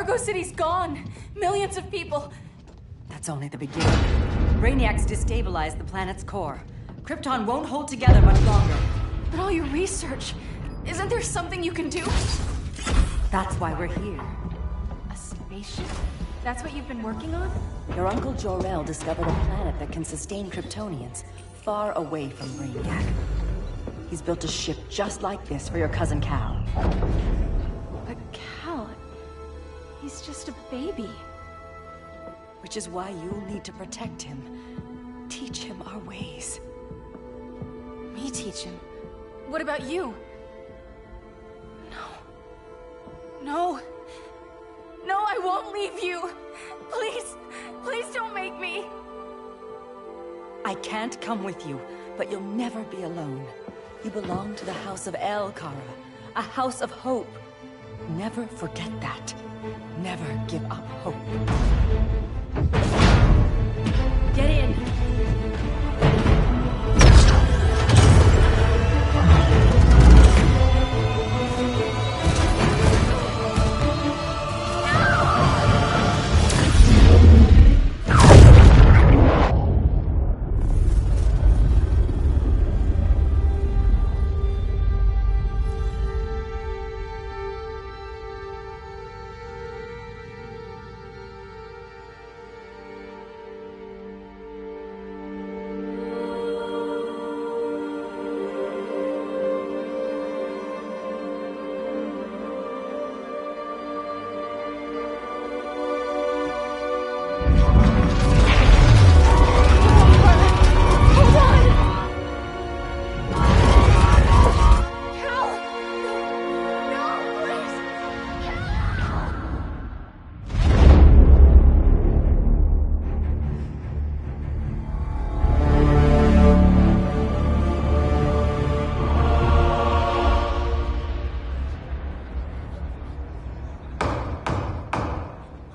Argo City's gone. Millions of people. That's only the beginning. Brainiacs destabilized the planet's core. Krypton won't hold together much longer. But all your research, isn't there something you can do? That's why we're here. A spaceship? That's what you've been working on? Your uncle Jor-El discovered a planet that can sustain Kryptonians, far away from Brainiac. He's built a ship just like this for your cousin Cal. But Cal, he's just a baby. Which is why you'll need to protect him. Teach him our ways. Me teach him? What about you? No, I won't leave you. Please don't make me. I can't come with you, but you'll never be alone. You belong to the House of El, Kara, a house of hope. Never forget that. Never give up hope. Get in.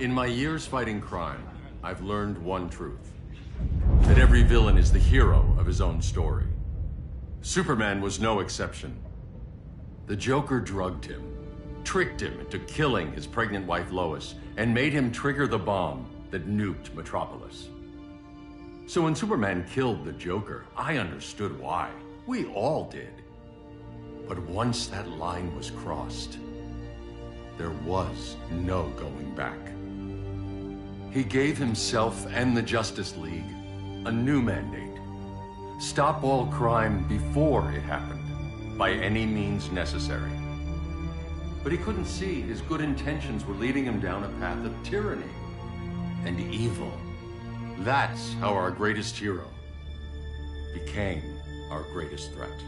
In my years fighting crime, I've learned one truth. That every villain is the hero of his own story. Superman was no exception. The Joker drugged him, tricked him into killing his pregnant wife Lois, and made him trigger the bomb that nuked Metropolis. So when Superman killed the Joker, I understood why. We all did. But once that line was crossed, there was no going back. He gave himself and the Justice League a new mandate. Stop all crime before it happened, by any means necessary. But he couldn't see his good intentions were leading him down a path of tyranny and evil. That's how our greatest hero became our greatest threat.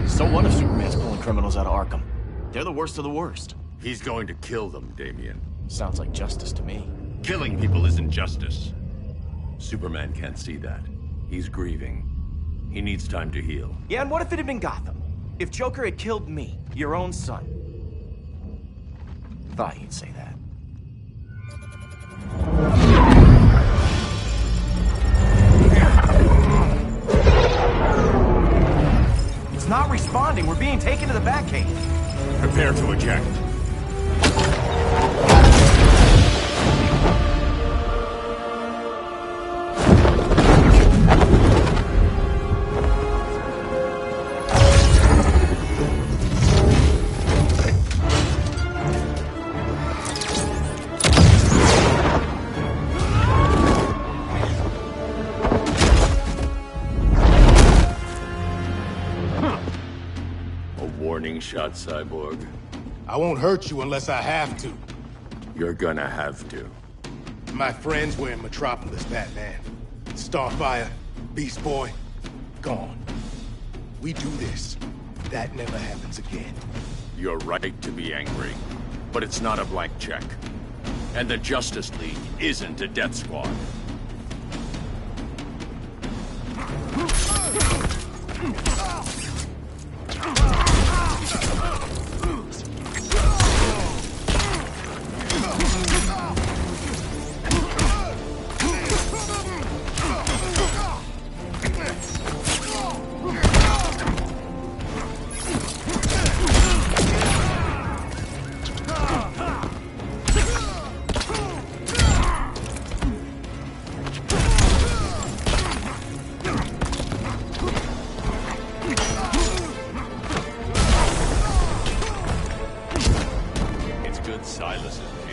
So what if Superman's pulling criminals out of Arkham? They're the worst of the worst. He's going to kill them, Damian. Sounds like justice to me. Killing people isn't justice. Superman can't see that. He's grieving. He needs time to heal. Yeah, and what if it had been Gotham? If Joker had killed me, your own son? Thought you'd say that. It's not responding. We're being taken to the Batcave. Prepare to eject. Warning shot, Cyborg. I won't hurt you unless I have to. You're gonna have to. My friends were in Metropolis, Batman. Starfire, Beast Boy, gone. We do this. That never happens again. You're right to be angry, but it's not a blank check. And the Justice League isn't a death squad.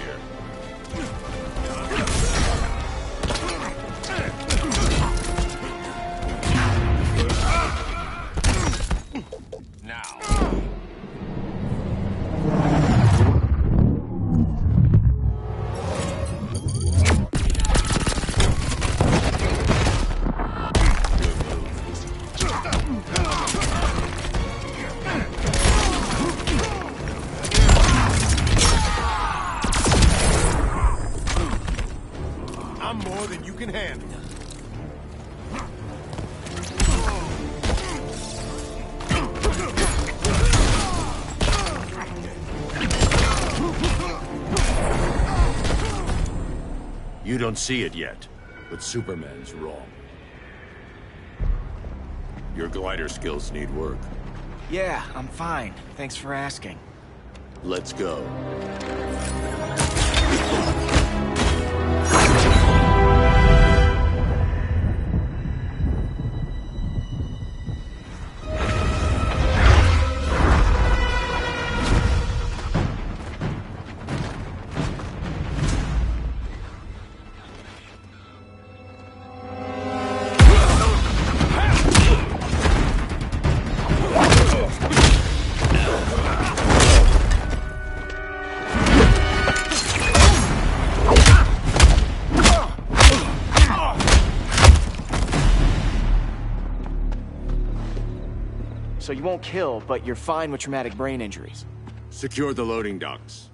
here. Now. I'm more than you can handle. You don't see it yet, but Superman's wrong. Your glider skills need work. Yeah, I'm fine. Thanks for asking. Let's go. So you won't kill, but you're fine with traumatic brain injuries. Secure the loading docks.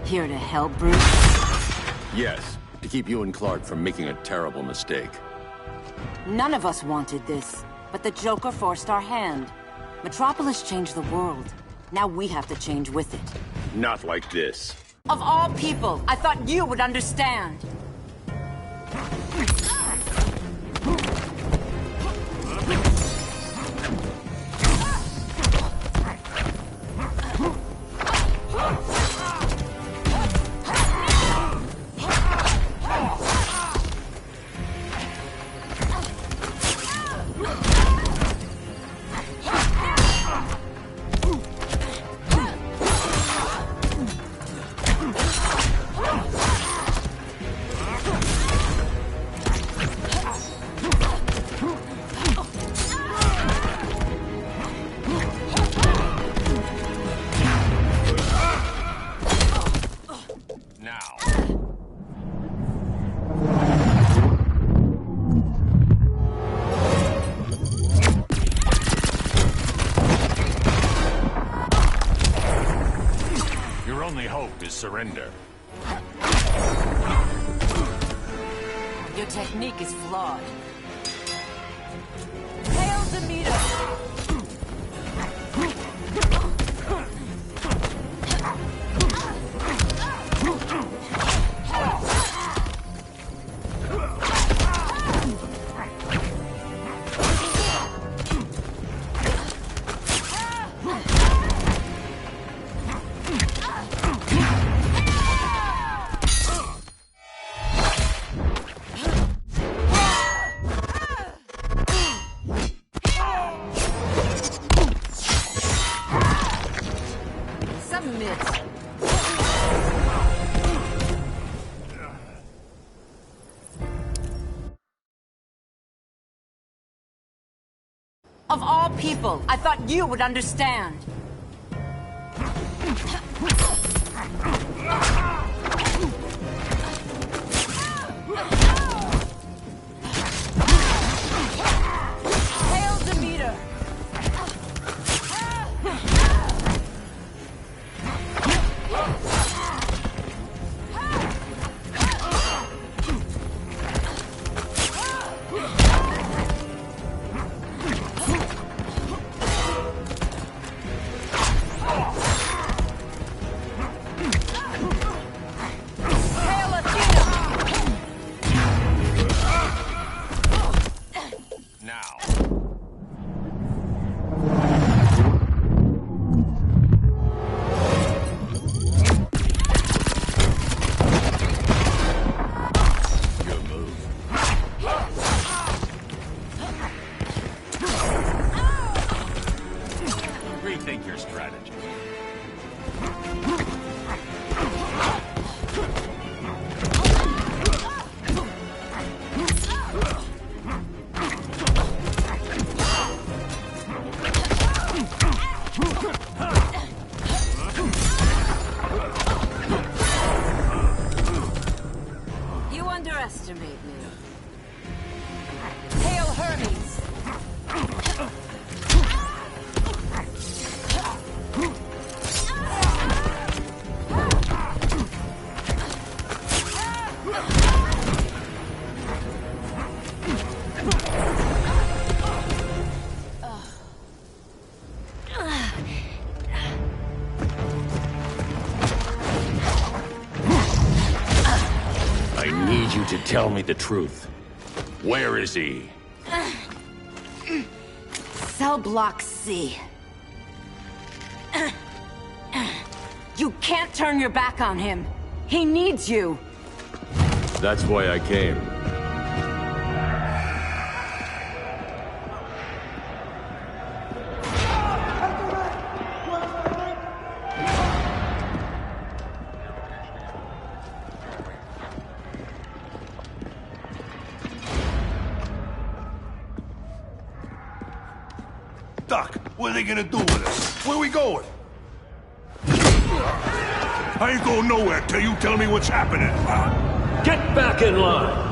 Here to help, Bruce? Yes, to keep you and Clark from making a terrible mistake. None of us wanted this, but the Joker forced our hand. Metropolis changed the world. Now we have to change with it. Not like this. Of all people, I thought you would understand. Your only hope is surrender. Your technique is flawed. Hail Demeter! Of all people, I thought you would understand. Hail Demeter! I need you to tell me the truth. Where is he? Cell block C. You can't turn your back on him. He needs you. That's why I came. Doc, what are they gonna do with us? Where we going? I ain't going nowhere till you tell me what's happening. Get back in line!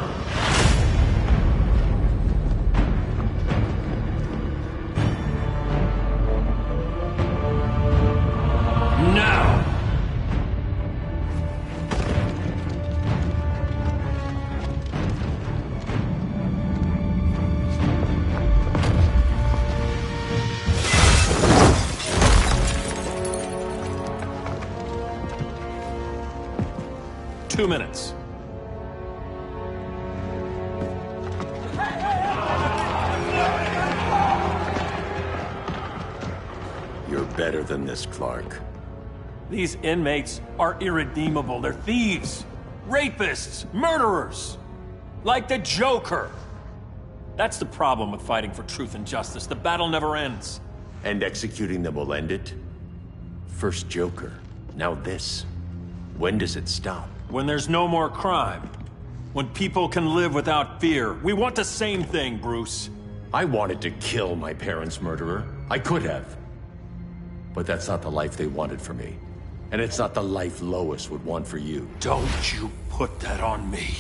Now! Two minutes. You're better than this, Clark. These inmates are irredeemable. They're thieves, rapists, murderers. Like the Joker. That's the problem with fighting for truth and justice. The battle never ends. And executing them will end it? First Joker, now this. When does it stop? When there's no more crime. When people can live without fear. We want the same thing, Bruce. I wanted to kill my parents' murderer. I could have. But that's not the life they wanted for me. And it's not the life Lois would want for you. Don't you put that on me.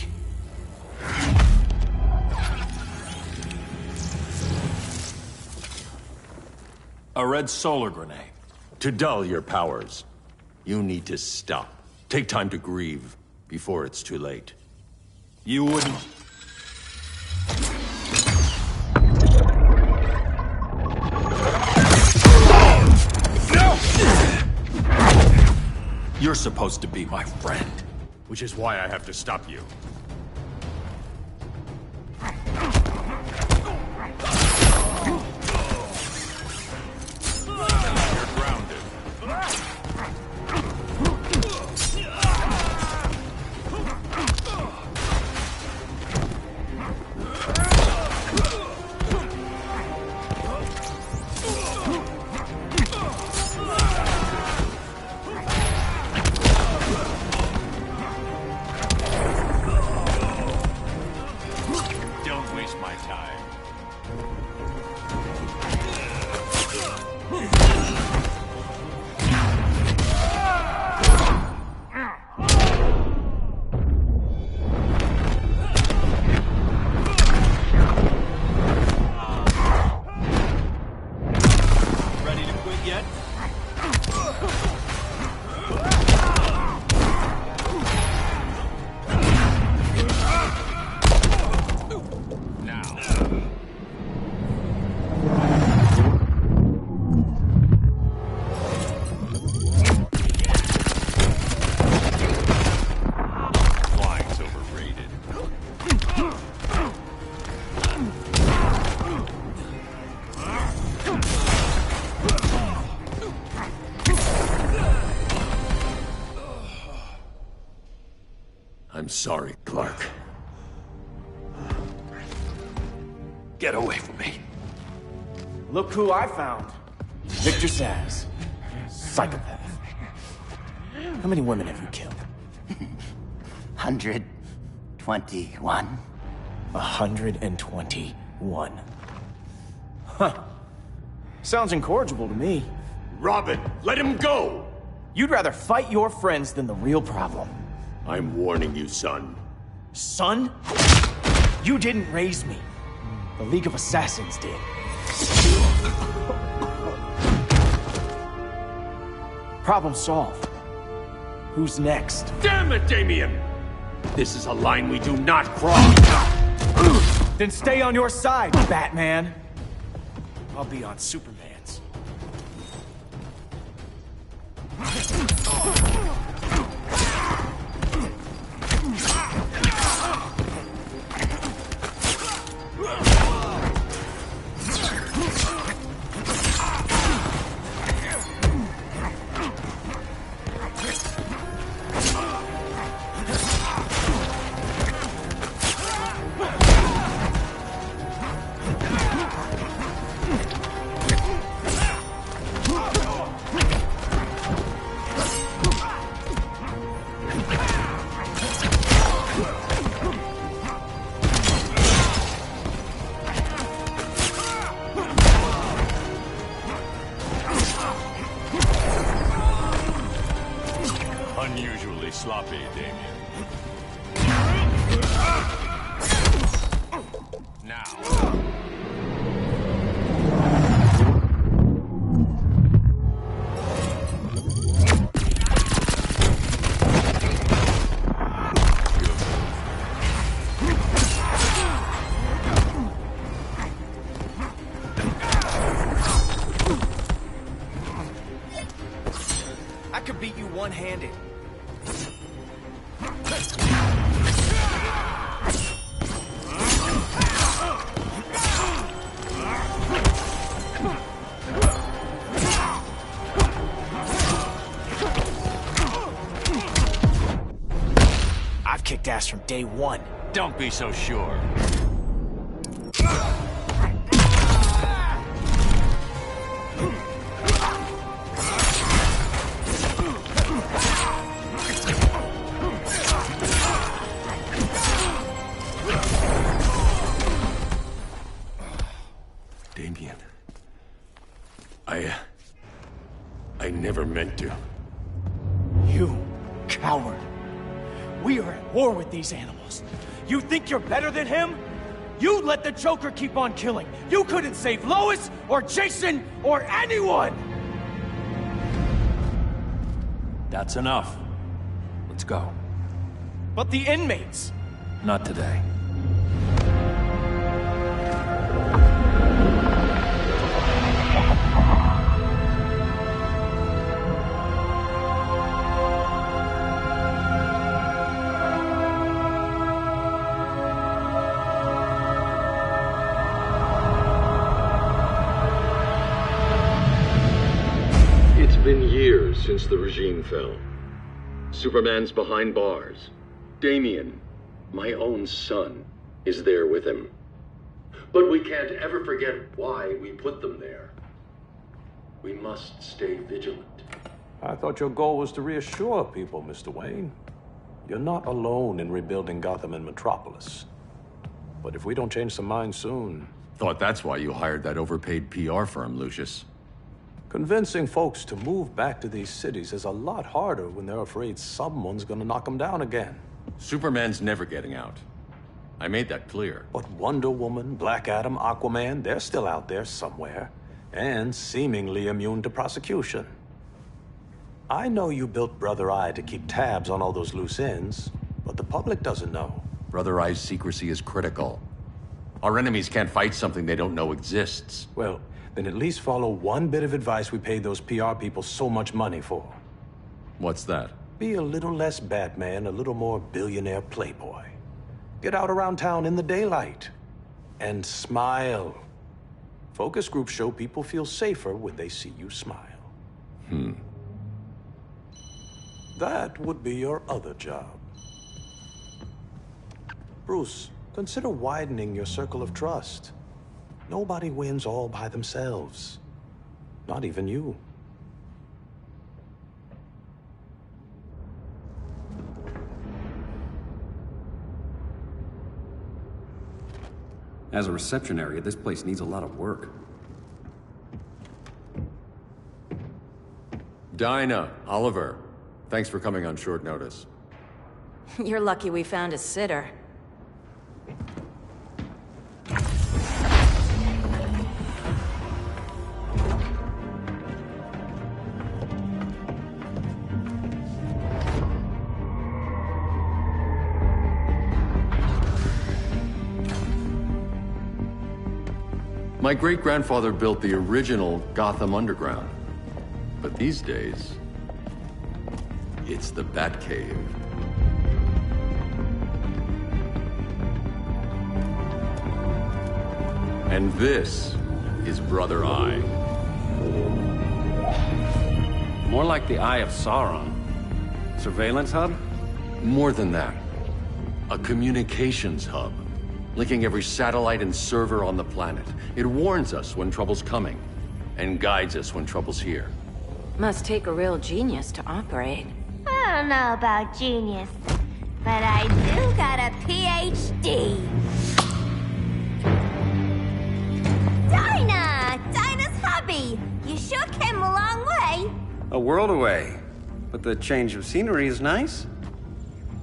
A red solar grenade. To dull your powers, you need to stop. Take time to grieve before it's too late. You wouldn't... You're supposed to be my friend. Which is why I have to stop you. You're grounded. Don't waste my time. Ready to quit yet? Flying's overrated. I'm sorry, Clark. Get away from me. Look who I found. Victor Saz. Psychopath. How many women have you killed? 121. 121. Huh. Sounds incorrigible to me. Robin, let him go! You'd rather fight your friends than the real problem. I'm warning you, son. Son? You didn't raise me. The League of Assassins did. Problem solved. Who's next? Damn it, Damien! This is a line we do not cross! Then stay on your side, Batman. I'll be on Superman's. Unusually sloppy, Damien. Now. I could beat you one-handed. I've kicked ass from day one. Don't be so sure. Damien. I never meant to. You coward. We are at war with these animals. You think you're better than him? You let the Joker keep on killing. You couldn't save Lois, or Jason, or anyone! That's enough. Let's go. But the inmates. Not today. It's been years since the regime fell. Superman's behind bars. Damien, my own son, is there with him. But we can't ever forget why we put them there. We must stay vigilant. I thought your goal was to reassure people, Mr. Wayne. You're not alone in rebuilding Gotham and Metropolis. But if we don't change some minds soon... Thought that's why you hired that overpaid PR firm, Lucius. Convincing folks to move back to these cities is a lot harder when they're afraid someone's gonna knock them down again. Superman's never getting out. I made that clear. But Wonder Woman, Black Adam, Aquaman, they're still out there somewhere. And seemingly immune to prosecution. I know you built Brother Eye to keep tabs on all those loose ends, but the public doesn't know. Brother Eye's secrecy is critical. Our enemies can't fight something they don't know exists. Well, then at least follow one bit of advice we paid those PR people so much money for. What's that? Be a little less Batman, a little more billionaire playboy. Get out around town in the daylight. And smile. Focus groups show people feel safer when they see you smile. That would be your other job. Bruce, consider widening your circle of trust. Nobody wins all by themselves. Not even you. As a reception area, this place needs a lot of work. Dinah, Oliver, thanks for coming on short notice. You're lucky we found a sitter. My great-grandfather built the original Gotham Underground. But these days, it's the Batcave. And this is Brother Eye. More like the Eye of Sauron. Surveillance hub? More than that. A communications hub, linking every satellite and server on the planet. It warns us when trouble's coming, and guides us when trouble's here. Must take a real genius to operate. I don't know about genius, but I do got a PhD. Dinah's hubby! You sure came a long way. A world away. But the change of scenery is nice.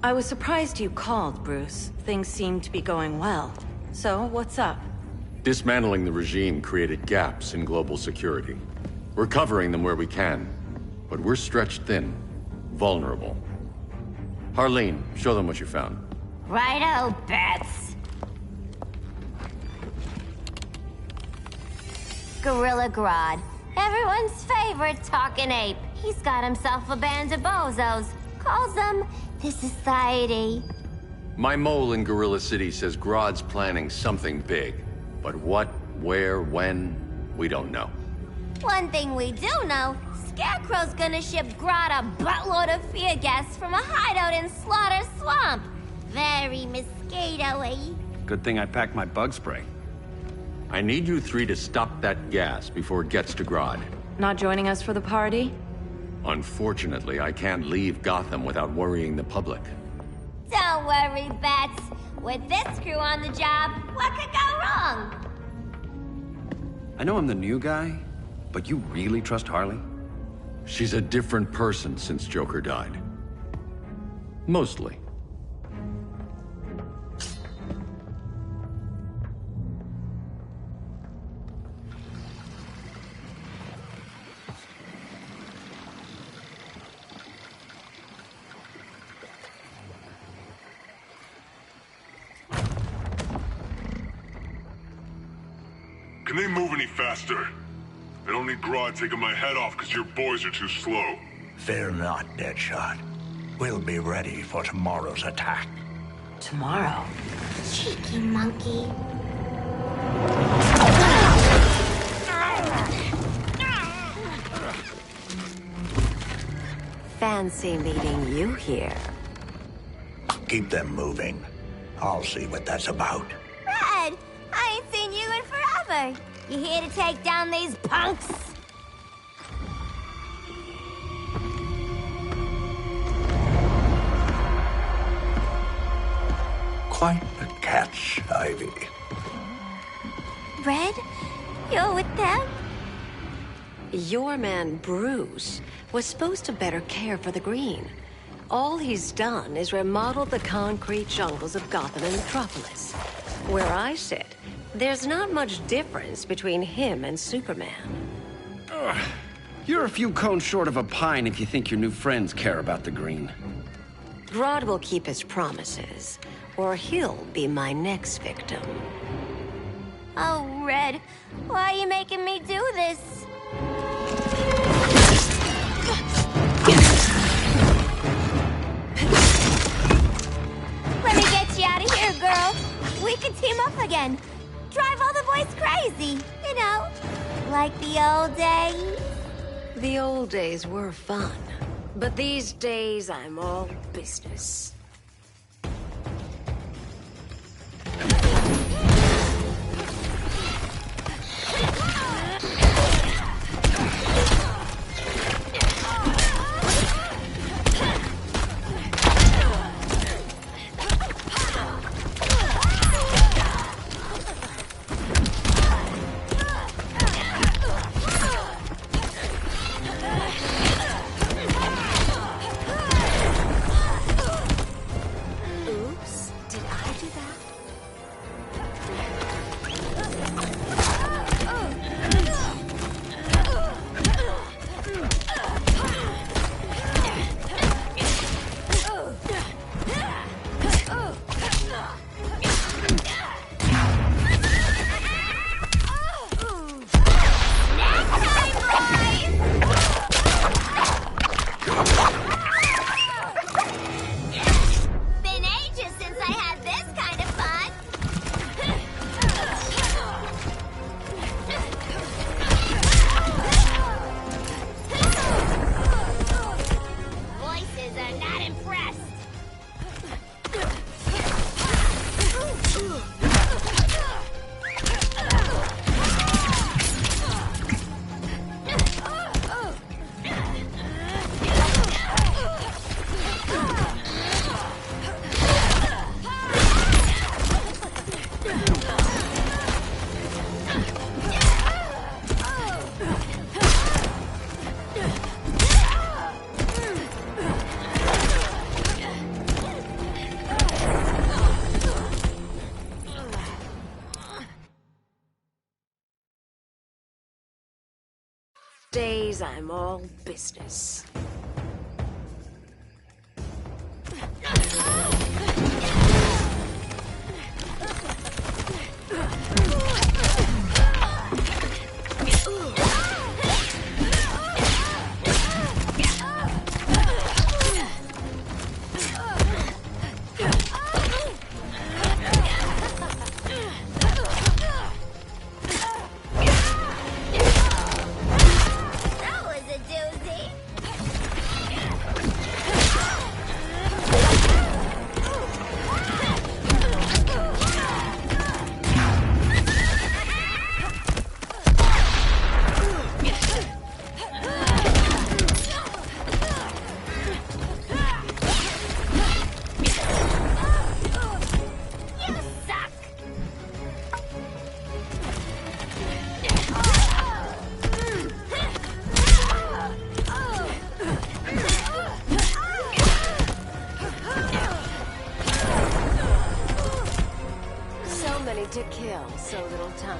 I was surprised you called, Bruce. Things seem to be going well. So, what's up? Dismantling the regime created gaps in global security. We're covering them where we can, but we're stretched thin, vulnerable. Harleen, show them what you found. Righto, Bats. Gorilla Grodd. Everyone's favorite talking ape. He's got himself a band of bozos. Calls them the Society. My mole in Gorilla City says Grodd's planning something big. But what, where, when, we don't know. One thing we do know, Scarecrow's gonna ship Grodd a buttload of fear gas from a hideout in Slaughter Swamp. Very mosquito-y. Good thing I packed my bug spray. I need you three to stop that gas before it gets to Grodd. Not joining us for the party? Unfortunately, I can't leave Gotham without worrying the public. Don't worry, Bats. With this crew on the job, what could go wrong? I know I'm the new guy, but you really trust Harley? She's a different person since Joker died. Mostly. Can they move any faster? I don't need Grodd taking my head off because your boys are too slow. Fear not, Deadshot. We'll be ready for tomorrow's attack. Tomorrow? Cheeky monkey. Fancy meeting you here. Keep them moving. I'll see what that's about. Red, I ain't seen you in forever. You here to take down these punks? Quite the catch, Ivy. Red, you're with them? Your man, Bruce, was supposed to better care for the Green. All he's done is remodel the concrete jungles of Gotham and Metropolis. Where I sit, there's not much difference between him and Superman. You're a few cones short of a pine if you think your new friends care about the Green. Grodd will keep his promises, or he'll be my next victim. Oh, Red, why are you making me do this? Let me get you out of here, girl. We can team up again. Drive all the boys crazy, you know, like the old days. The old days were fun, but these days I'm all business. days, I'm all business. To kill, so little time.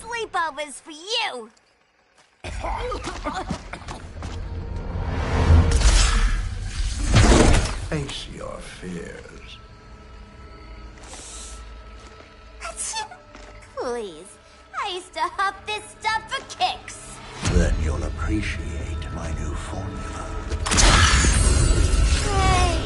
Sleepovers for you! Face your fears. Please, I used to huff this stuff for kicks. Then you'll appreciate my new formula. Hey.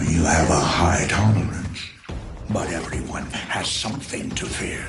You have a high tolerance, but everyone has something to fear.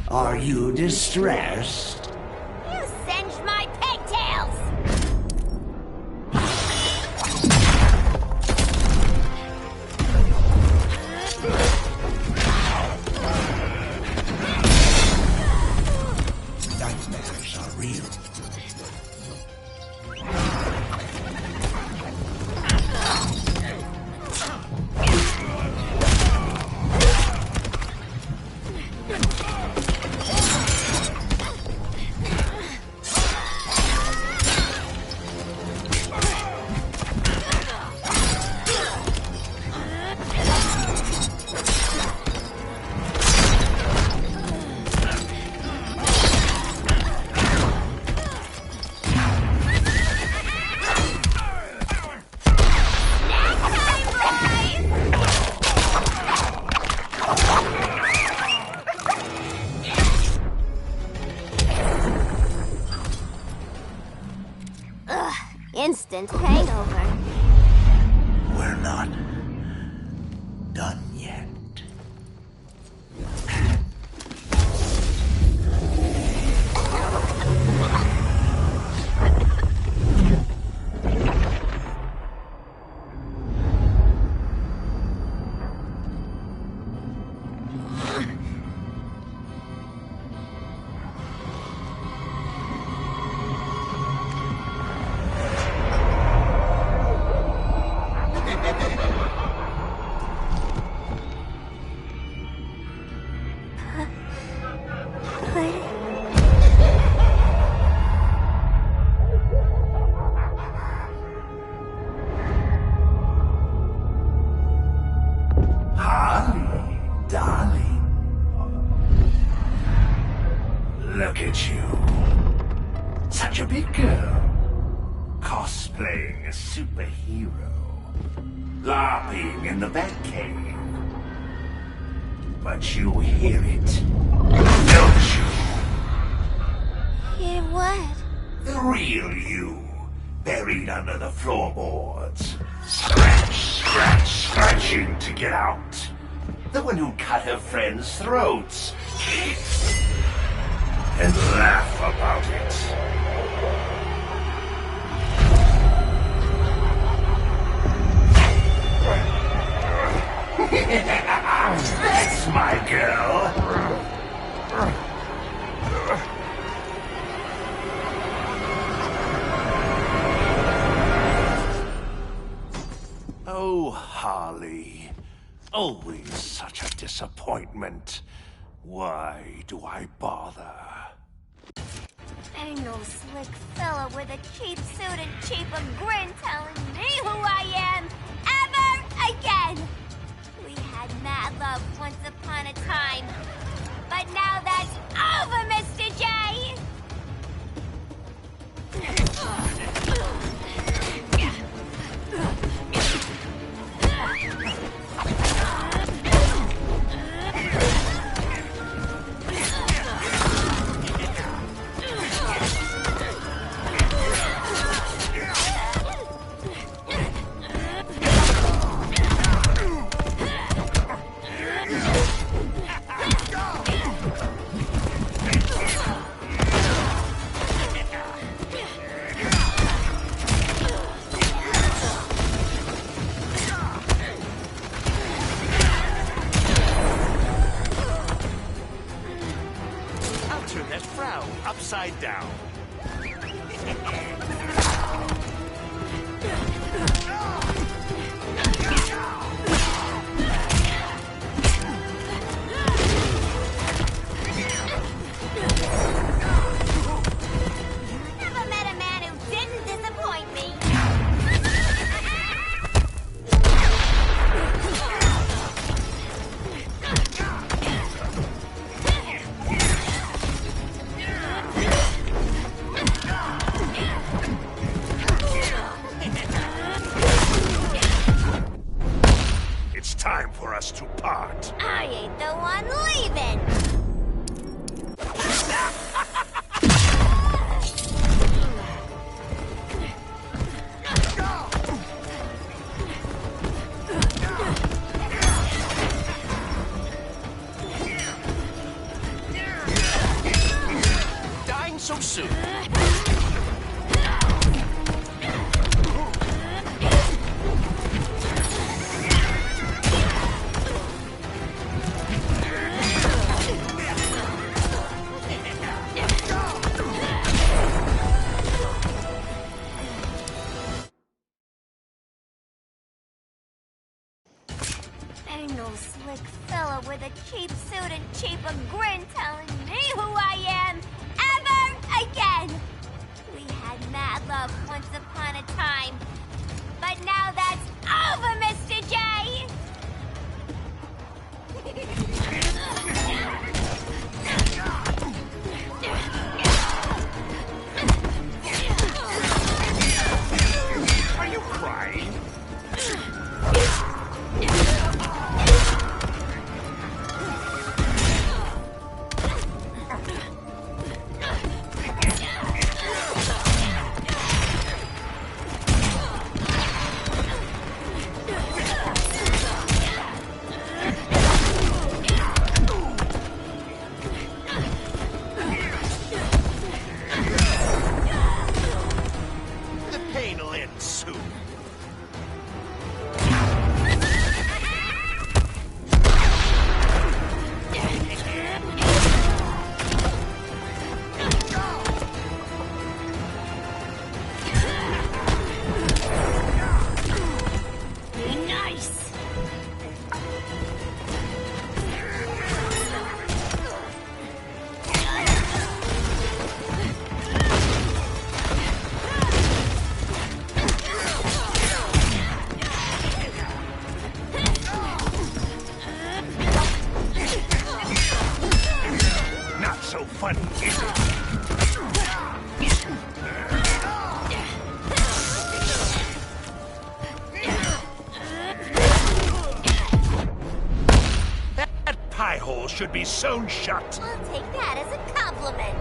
Are you distressed? You singed my pigtails! Nightmares are real. Instant hangover. We're not done yet. playing a superhero, LARPing in the Batcave. But you hear it, don't you? Hear what? The real you, buried under the floorboards. Scratching to get out. The one who cut her friends' throats. And laugh about it. That's my girl. Oh, Harley. Always such a disappointment. Why do I bother? Ain't no slick fella with a cheap suit and cheaper grin telling me who I am ever again. We had mad love once upon a time, but now that's over, Mr. J. Upside down. Never met a man who didn't disappoint me. It's time for us to part. I ain't the one leaving. Dying so soon. Ain't no slick fella with a cheap suit and cheaper grin telling me who I am ever again. We had mad love once upon a time, but now that's over, Mr. J. Are you crying? should be sewn shut. I'll take that as a compliment.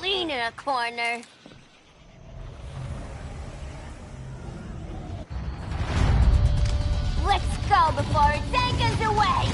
Lean in a corner. Let's go before it takes us away!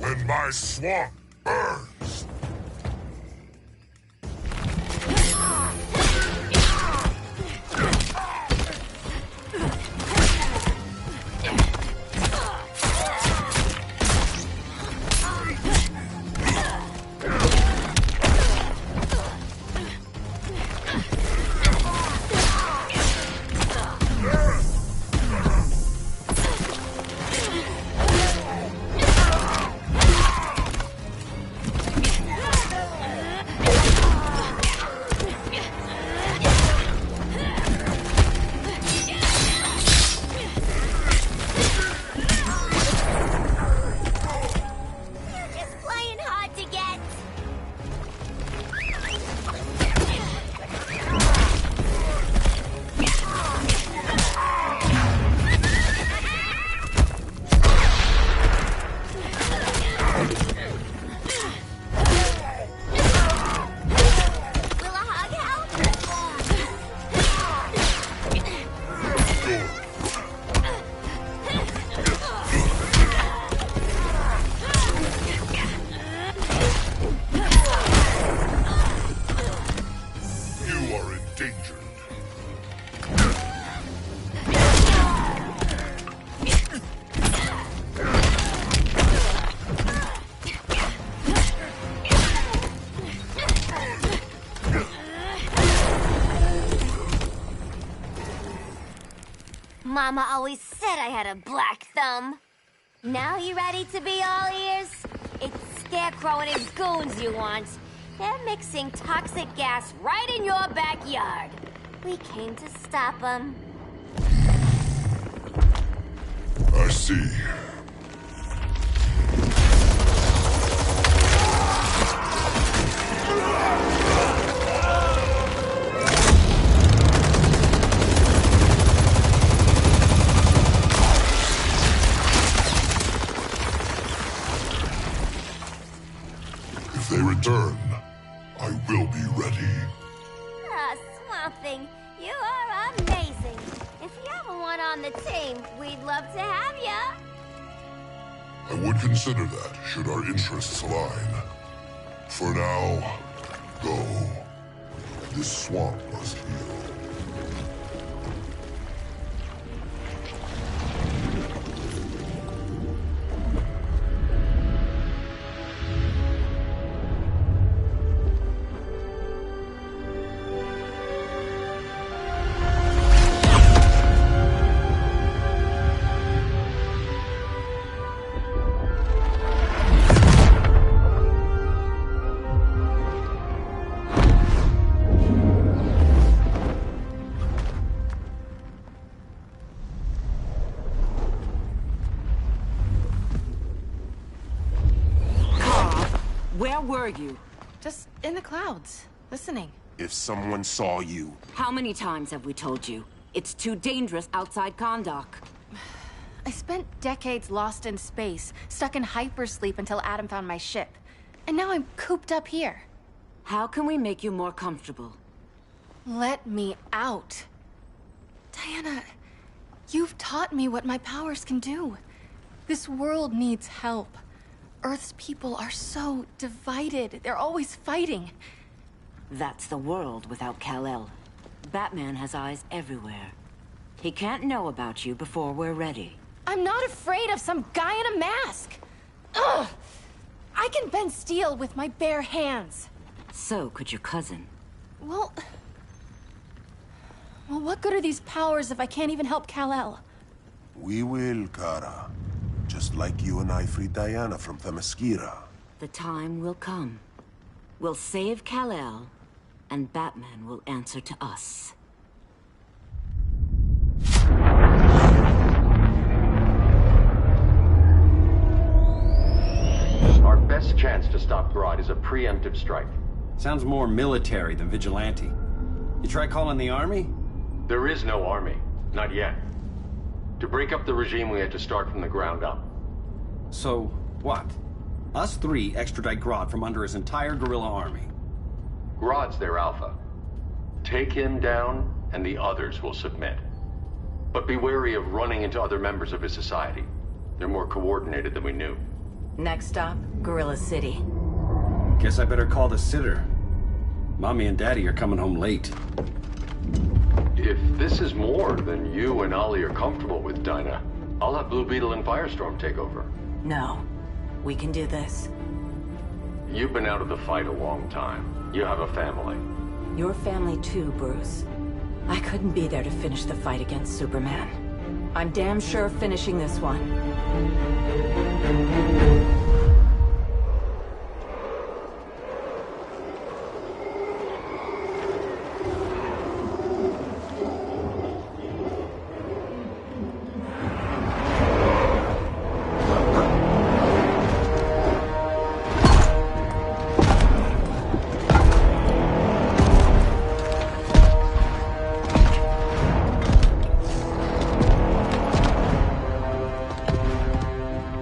And my swamp burns. Mama always said I had a black thumb. Now you ready to be all ears? It's Scarecrow and his goons you want. They're mixing toxic gas right in your backyard. We came to stop them. I see. If they return, I will be ready. Ah, Swamp Thing, you are amazing. If you ever want on the team, we'd love to have ya. I would consider that, should our interests align. For now, go. This swamp must heal. Where were you? Just in the clouds, listening. If someone saw you... How many times have we told you? It's too dangerous outside Kahndaq. I spent decades lost in space, stuck in hypersleep until Adam found my ship. And now I'm cooped up here. How can we make you more comfortable? Let me out. Diana, you've taught me what my powers can do. This world needs help. Earth's people are so divided. They're always fighting. That's the world without Kal-El. Batman has eyes everywhere. He can't know about you before we're ready. I'm not afraid of some guy in a mask. Ugh! I can bend steel with my bare hands. So could your cousin. Well, what good are these powers if I can't even help Kal-El? We will, Kara. Just like you and I freed Diana from Themyscira. The time will come. We'll save Kal-El, and Batman will answer to us. Our best chance to stop Grodd is a preemptive strike. Sounds more military than vigilante. You try calling the army? There is no army. Not yet. To break up the regime, we had to start from the ground up. So, what? Us three extradite Grodd from under his entire guerrilla army. Grodd's their alpha. Take him down, and the others will submit. But be wary of running into other members of his society. They're more coordinated than we knew. Next stop, Gorilla City. Guess I better call the sitter. Mommy and Daddy are coming home late. If this is more than you and Ollie are comfortable with, Dinah, I'll have Blue Beetle and Firestorm take over. No. We can do this. You've been out of the fight a long time. You have a family. Your family too, Bruce. I couldn't be there to finish the fight against Superman. I'm damn sure finishing this one.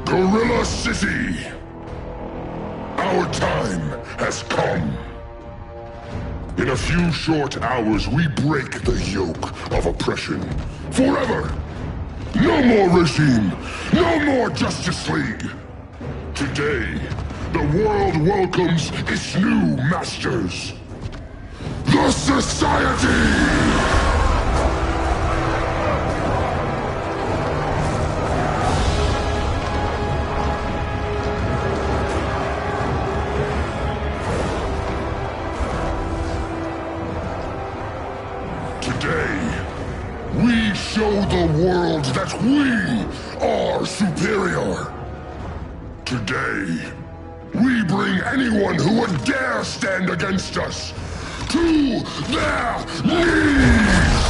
Gorilla City! Our time has come. In a few short hours, we break the yoke of oppression. Forever! No more regime! No more Justice League! Today, the world welcomes its new masters. The Society! Today, we show the world that we are superior. Today, we bring anyone who would dare stand against us to their knees!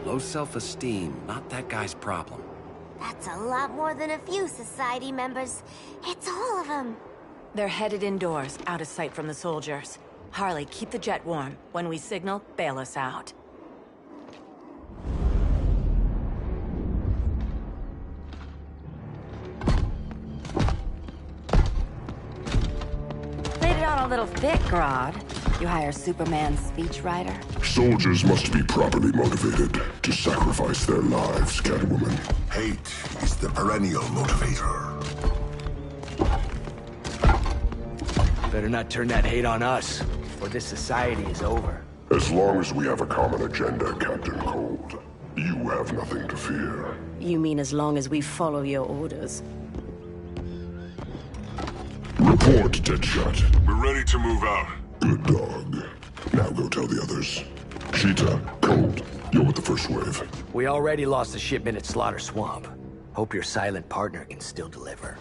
Low self-esteem, not that guy's problem. That's a lot more than a few society members. It's all of them. They're headed indoors, out of sight from the soldiers. Harley, keep the jet warm. When we signal, bail us out. Laid it on a little thick, Grodd. You hire Superman's speechwriter? Soldiers must be properly motivated to sacrifice their lives, Catwoman. Hate is the perennial motivator. Better not turn that hate on us, or this society is over. As long as we have a common agenda, Captain Cold, you have nothing to fear. You mean as long as we follow your orders? Report, Deadshot. We're ready to move out. Good dog. Now go tell the others. Cheetah, Cold, you're with the first wave. We already lost a shipment at Slaughter Swamp. Hope your silent partner can still deliver.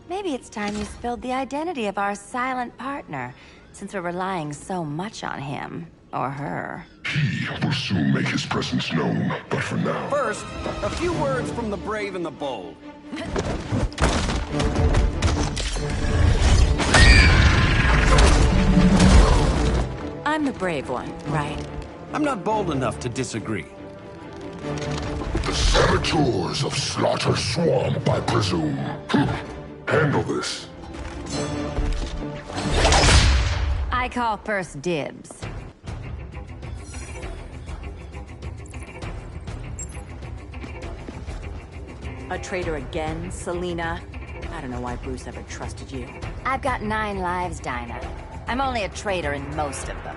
Maybe it's time you spilled the identity of our silent partner, since we're relying so much on him. Or her. He will soon make his presence known, but for now... First, a few words from the brave and the bold. I'm the brave one, right? I'm not bold enough to disagree. The saboteurs of Slaughter Swamp, I presume. Handle this. I call first dibs. A traitor again, Selina? I don't know why Bruce ever trusted you. I've got 9 lives, Dinah. I'm only a traitor in most of them.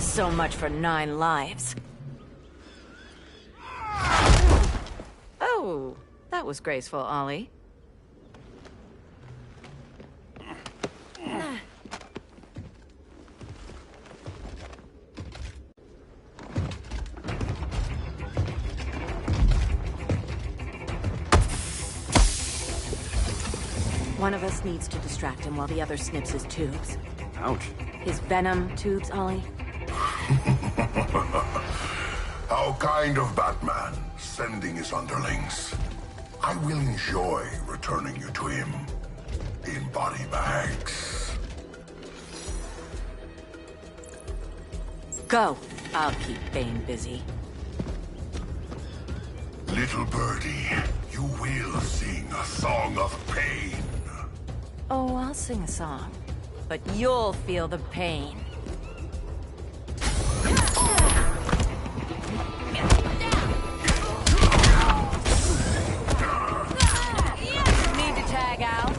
So much for 9 lives. Oh, that was graceful, Ollie. One of us needs to distract him while the other snips his tubes. Ouch. His venom tubes, Ollie. How kind of Batman, sending his underlings. I will enjoy returning you to him in body bags. Go. I'll keep Bane busy. Little birdie, you will sing a song of pain. Oh, I'll sing a song. But you'll feel the pain. Need to tag out?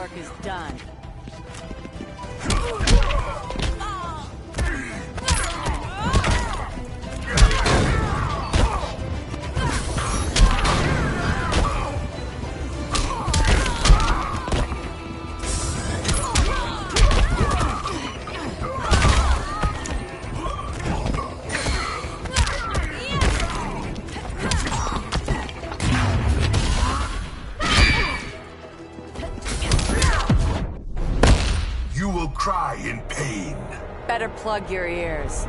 work is done. You will cry in pain. Better plug your ears.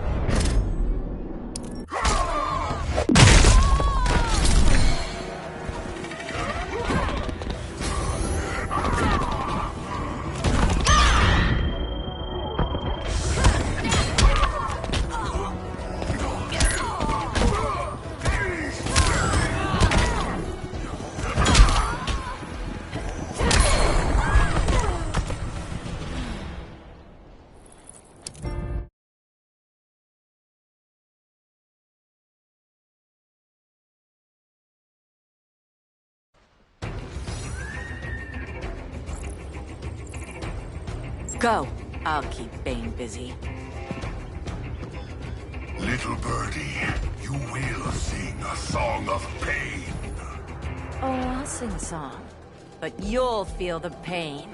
Go. I'll keep Bane busy. Little birdie, you will sing a song of pain. Oh, I'll sing a song. But you'll feel the pain.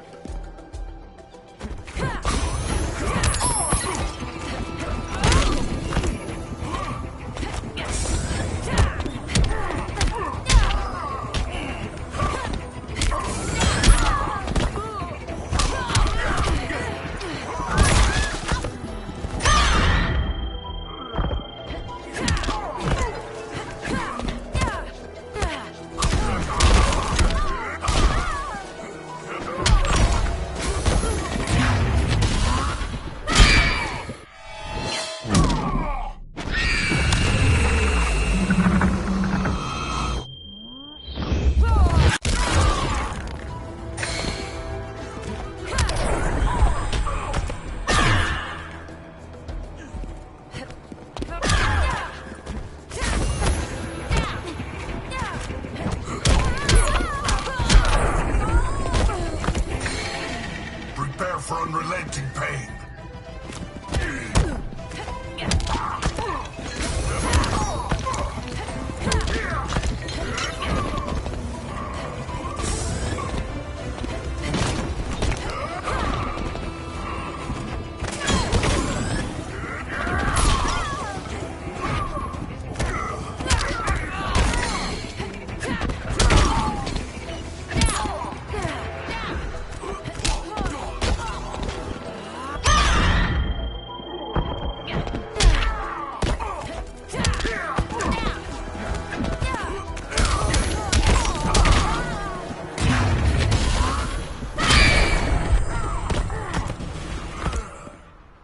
Prepare for unrelenting pain.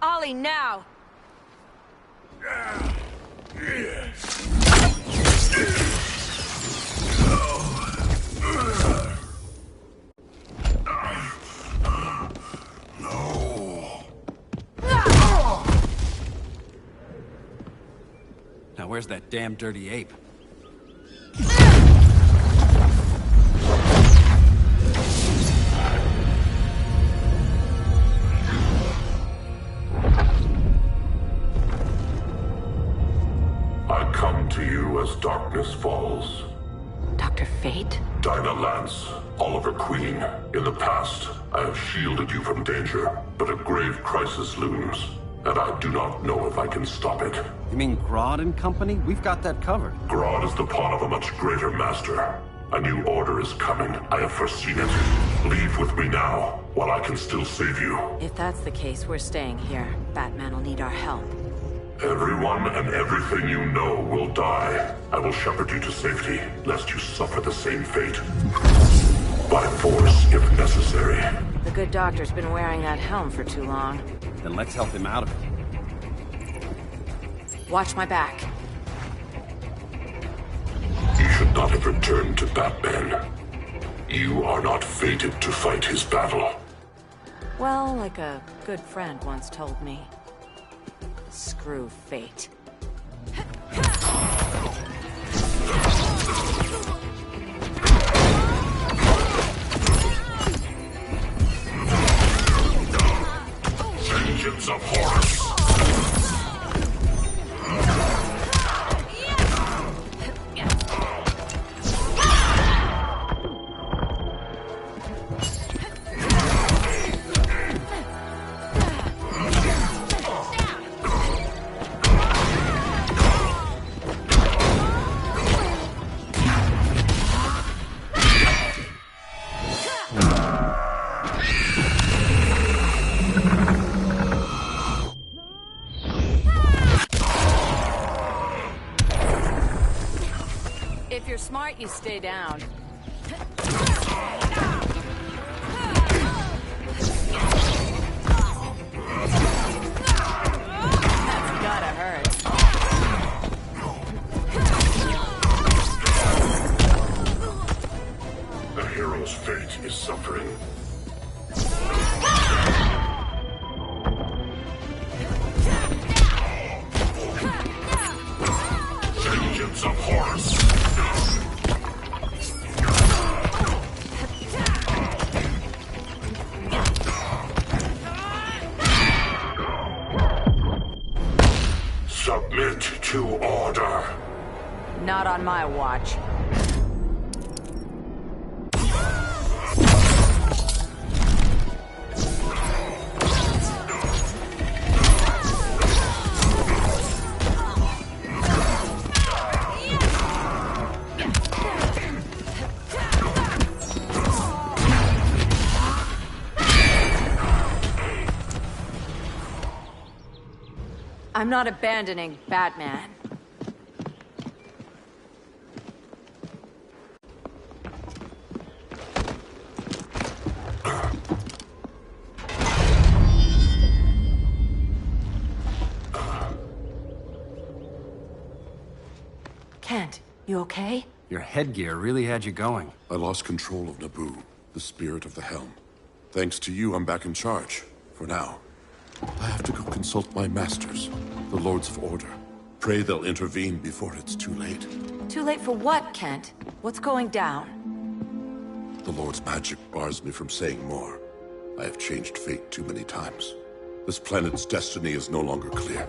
Ollie, now! Now where's that damn dirty ape? I come to you as darkness falls. Dr. Fate? Dinah Lance, Oliver Queen. In the past, I have shielded you from danger, but a grave crisis looms, and I do not know if I can stop it. You mean Grodd and company? We've got that covered. Grodd is the pawn of a much greater master. A new order is coming. I have foreseen it. Leave with me now, while I can still save you. If that's the case, we're staying here. Batman will need our help. Everyone and everything you know will die. I will shepherd you to safety, lest you suffer the same fate. By force, if necessary. The good doctor's been wearing that helm for too long. Then let's help him out of it. Watch my back. You should not have returned to Batman. You are not fated to fight his battle. Well, like a good friend once told me. Screw fate. If you're smart, you stay down. That's gotta hurt. The hero's fate is suffering. Vengeance of Horus! Submit to order. Not on my watch. I'm not abandoning Batman. Kent, you okay? Your headgear really had you going. I lost control of Naboo, the spirit of the helm. Thanks to you, I'm back in charge. For now. I have to go consult my masters, the Lords of Order. Pray they'll intervene before it's too late. Too late for what, Kent? What's going down? The Lord's magic bars me from saying more. I have changed fate too many times. This planet's destiny is no longer clear.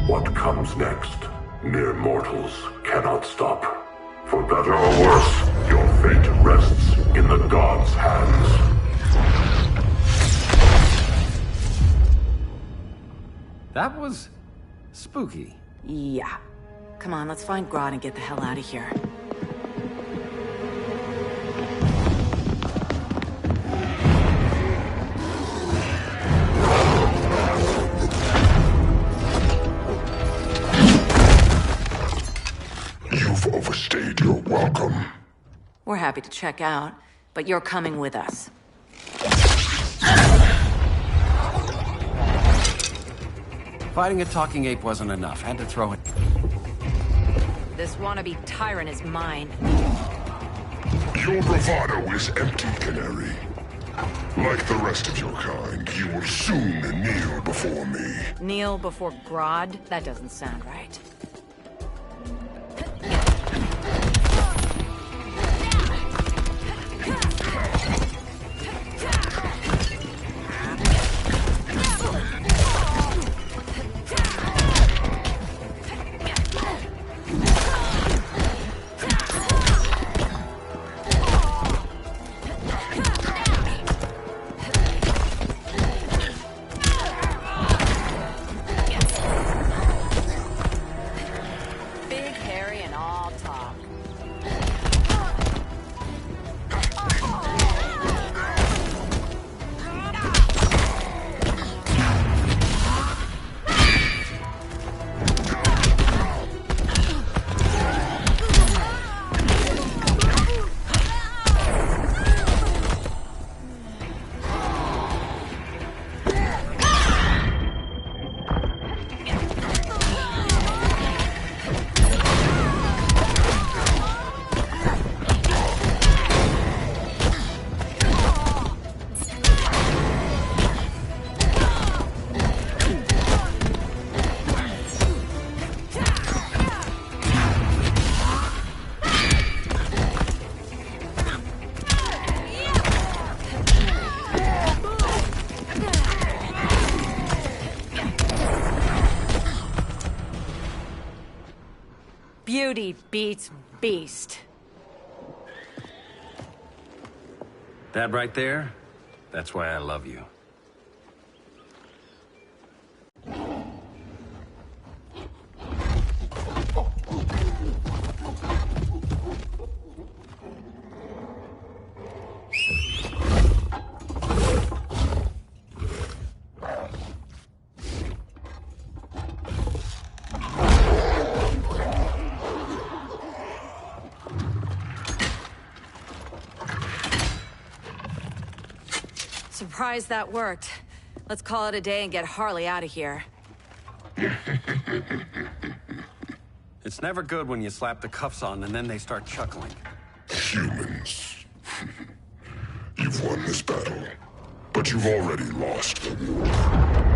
What comes next? Mere mortals cannot stop. For better or worse, your fate rests in the gods' hands. That was spooky. Yeah. Come on, let's find Grodd and get the hell out of here. You've overstayed your welcome. We're happy to check out, but you're coming with us. Fighting a talking ape wasn't enough. Had to throw it. This wannabe tyrant is mine. Your bravado is empty, Canary. Like the rest of your kind, you will soon kneel before me. Kneel before Grodd? That doesn't sound right. Beauty beats beast. That right there, that's why I love you. surprised that worked. Let's call it a day and get Harley out of here. It's never good when you slap the cuffs on and then they start chuckling. Humans. You've won this battle, but you've already lost the war.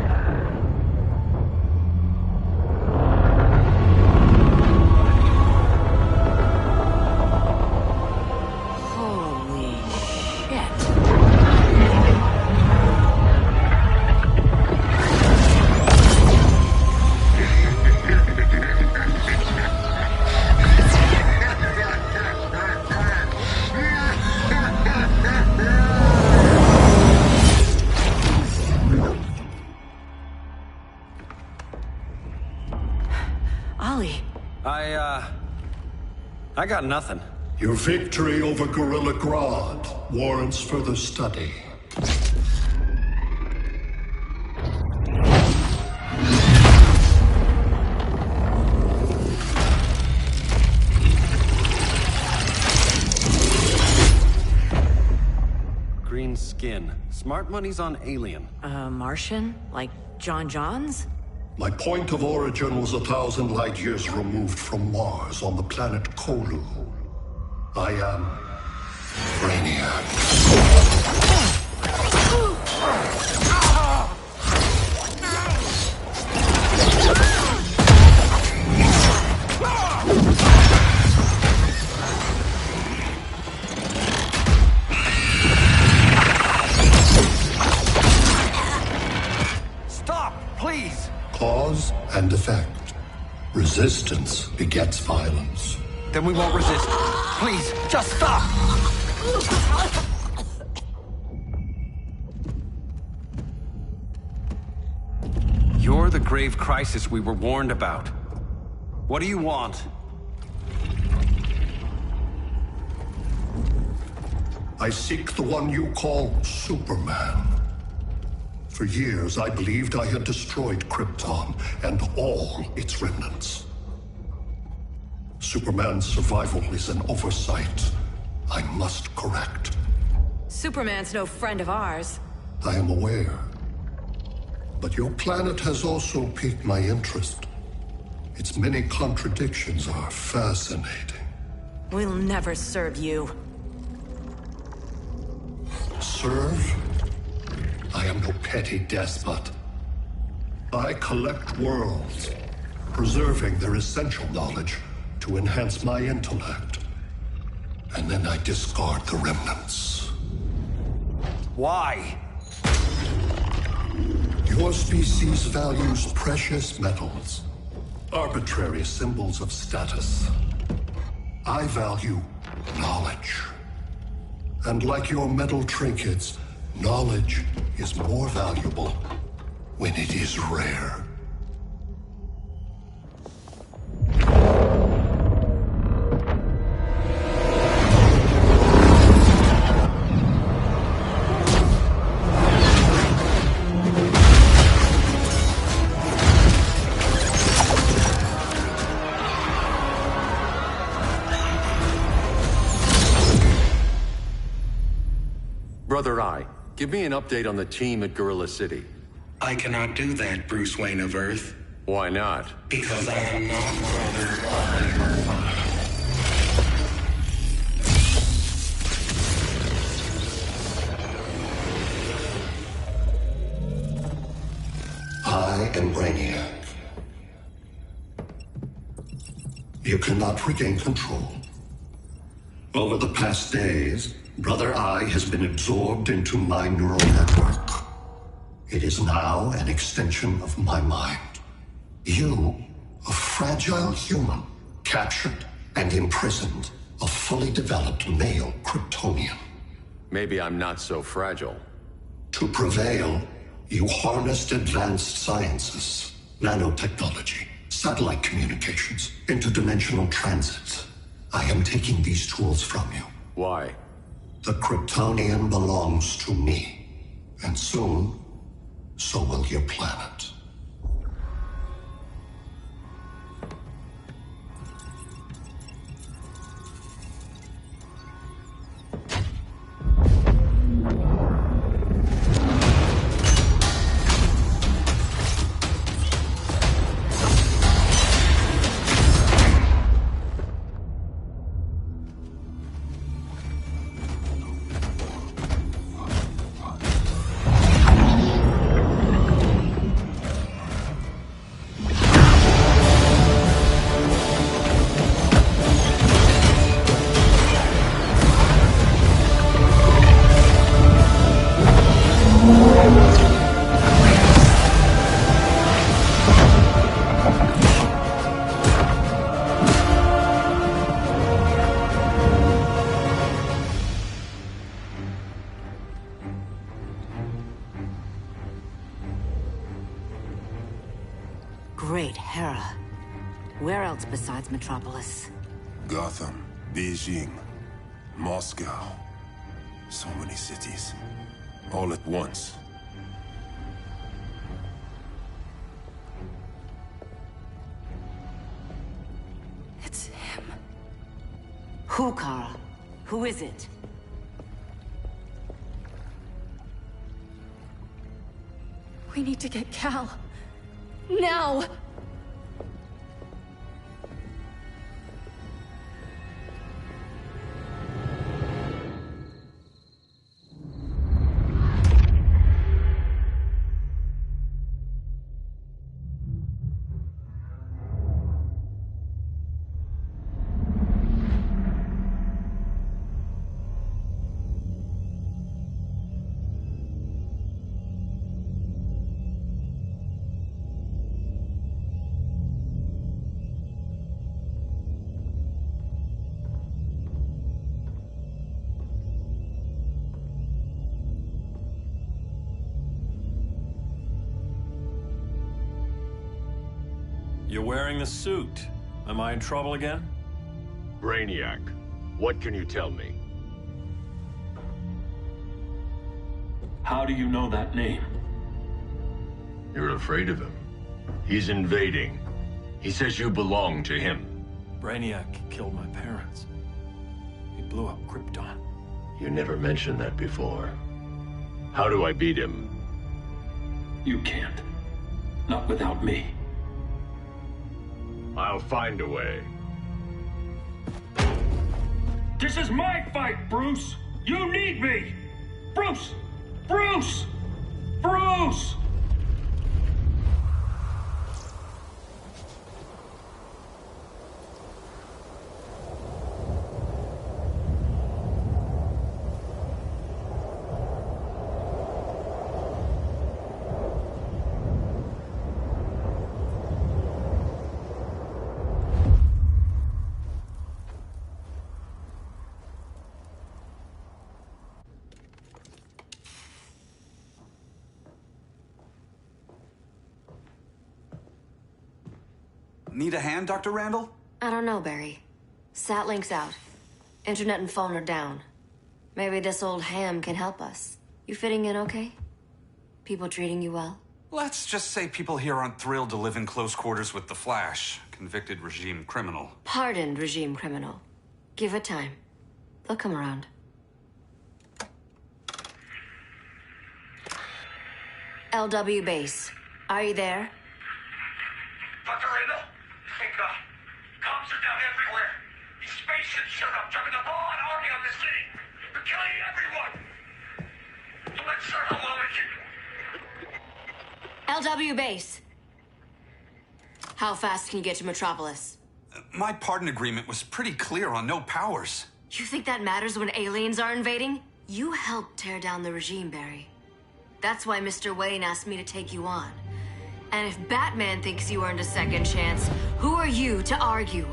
I got nothing. Your victory over Gorilla Grodd warrants further study. Green skin. Smart money's on alien. Martian? Like John Johns? My point of origin was 1,000 light years removed from Mars on the planet Kolu. I am Brainiac. Stop, please! Cause and effect. Resistance begets violence. Then we won't resist. Please, just stop! You're the grave crisis we were warned about. What do you want? I seek the one you call Superman. For years, I believed I had destroyed Krypton and all its remnants. Superman's survival is an oversight I must correct. Superman's no friend of ours. I am aware. But your planet has also piqued my interest. Its many contradictions are fascinating. We'll never serve you. Serve? I am no petty despot. I collect worlds, preserving their essential knowledge to enhance my intellect. And then I discard the remnants. Why? Your species values precious metals, arbitrary symbols of status. I value knowledge. And like your metal trinkets, knowledge is more valuable when it is rare. Brother Eye, give me an update on the team at Gorilla City. I cannot do that, Bruce Wayne of Earth. Why not? Because I am not Brother Eye. I am Brainiac. You cannot regain control. Over the past days, Brother Eye has been absorbed into my neural network. It is now an extension of my mind. You, a fragile human, captured and imprisoned a fully developed male Kryptonian. Maybe I'm not so fragile. To prevail, you harnessed advanced sciences, nanotechnology, satellite communications, interdimensional transit. I am taking these tools from you. Why? The Kryptonian belongs to me. And soon, so will your planet. besides Metropolis. Gotham, Beijing, Moscow. So many cities. All at once. It's him. Who, Kara? Who is it? We need to get Cal. Now! You're wearing the suit. Am I in trouble again? Brainiac, what can you tell me? How do you know that name? You're afraid of him. He's invading. He says you belong to him. Brainiac killed my parents. He blew up Krypton. You never mentioned that before. How do I beat him? You can't. Not without me. I'll find a way. This is my fight, Bruce! You need me! Bruce! Bruce! Bruce! Need a hand, Dr. Randall? I don't know, Barry. Satlink's out. Internet and phone are down. Maybe this old ham can help us. You fitting in okay? People treating you well? Let's just say people here aren't thrilled to live in close quarters with the Flash, convicted regime criminal. Pardoned regime criminal. Give it time. They'll come around. LW base. Are you there? Dr. Randall? Cops are down everywhere. These spaceships showed up, dropping the ball and army on the city. They're killing everyone. I'm not sure how long I can... LW base. How fast can you get to Metropolis? My pardon agreement was pretty clear on no powers. You think that matters when aliens are invading? You helped tear down the regime, Barry. That's why Mr. Wayne asked me to take you on. And if Batman thinks you earned a second chance, who are you to argue?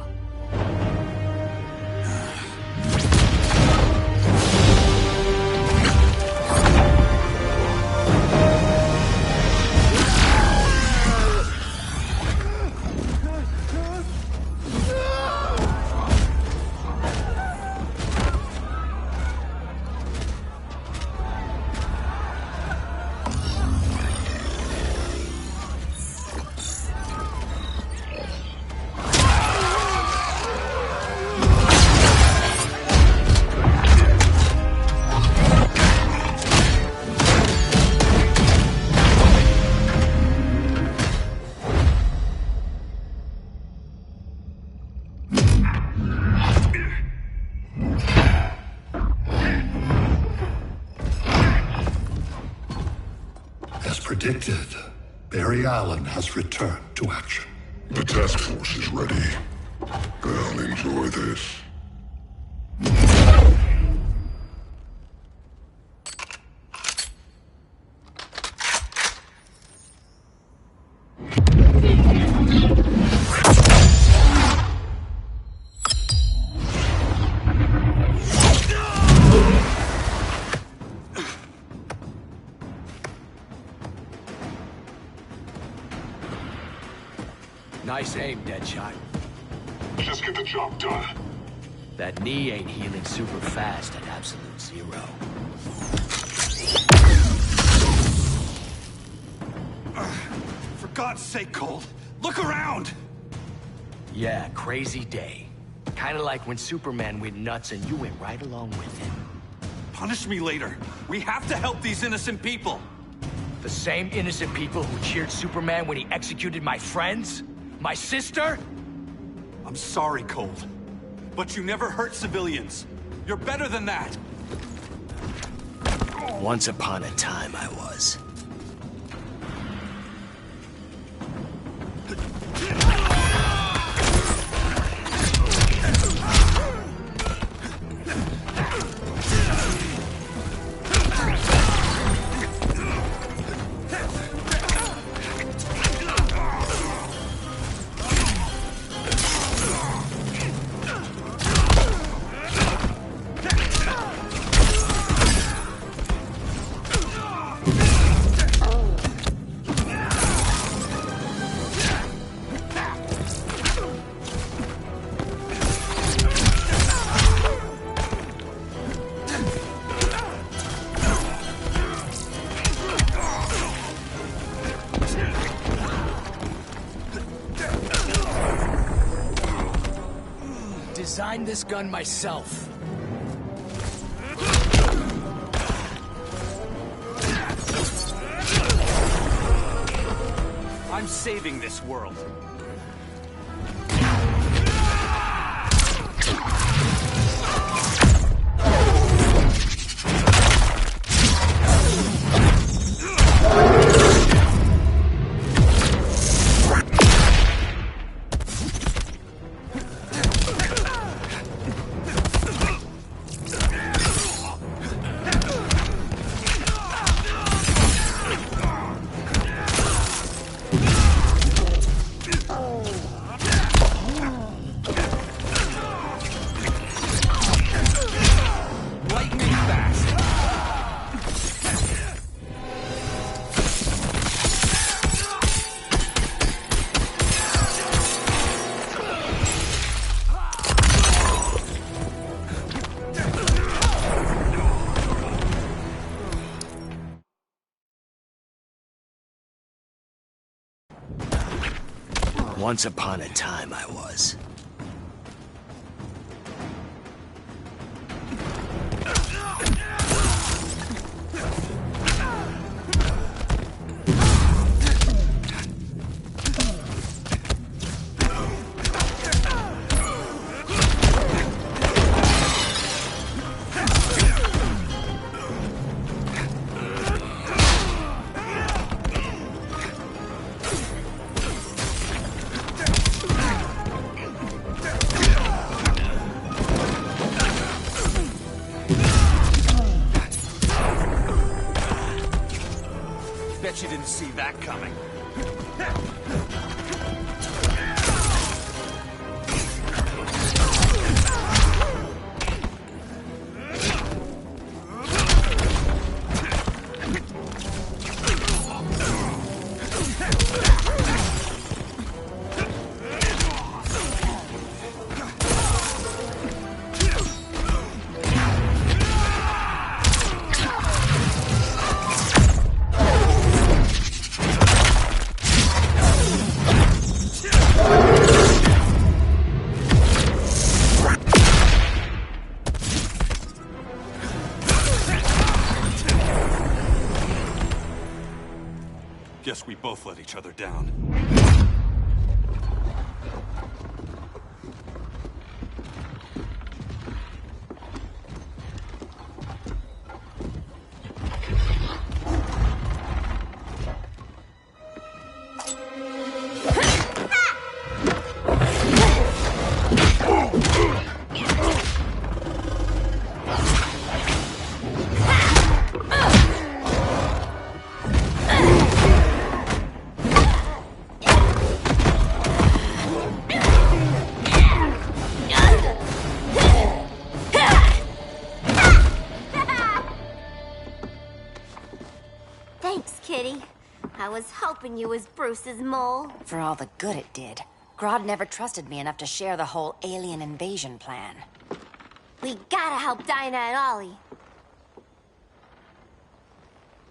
Predicted, Barry Allen has returned to action. The task force is ready. I'll enjoy this. Nice aim, Deadshot. Just get the job done. That knee ain't healing super fast at absolute zero. For God's sake, Cole, look around! Yeah, crazy day. Kinda like when Superman went nuts and you went right along with him. Punish me later. We have to help these innocent people. The same innocent people who cheered Superman when he executed my friends? My sister? I'm sorry, Cole. But you never hurt civilians. You're better than that. Once upon a time, I was. Designed this gun myself. I'm saving this world. Once upon a time, I was. Bet you didn't see that coming. Guess we both let each other down. Thanks, Kitty. I was hoping you was Bruce's mole. For all the good it did. Grodd never trusted me enough to share the whole alien invasion plan. We gotta help Dinah and Ollie.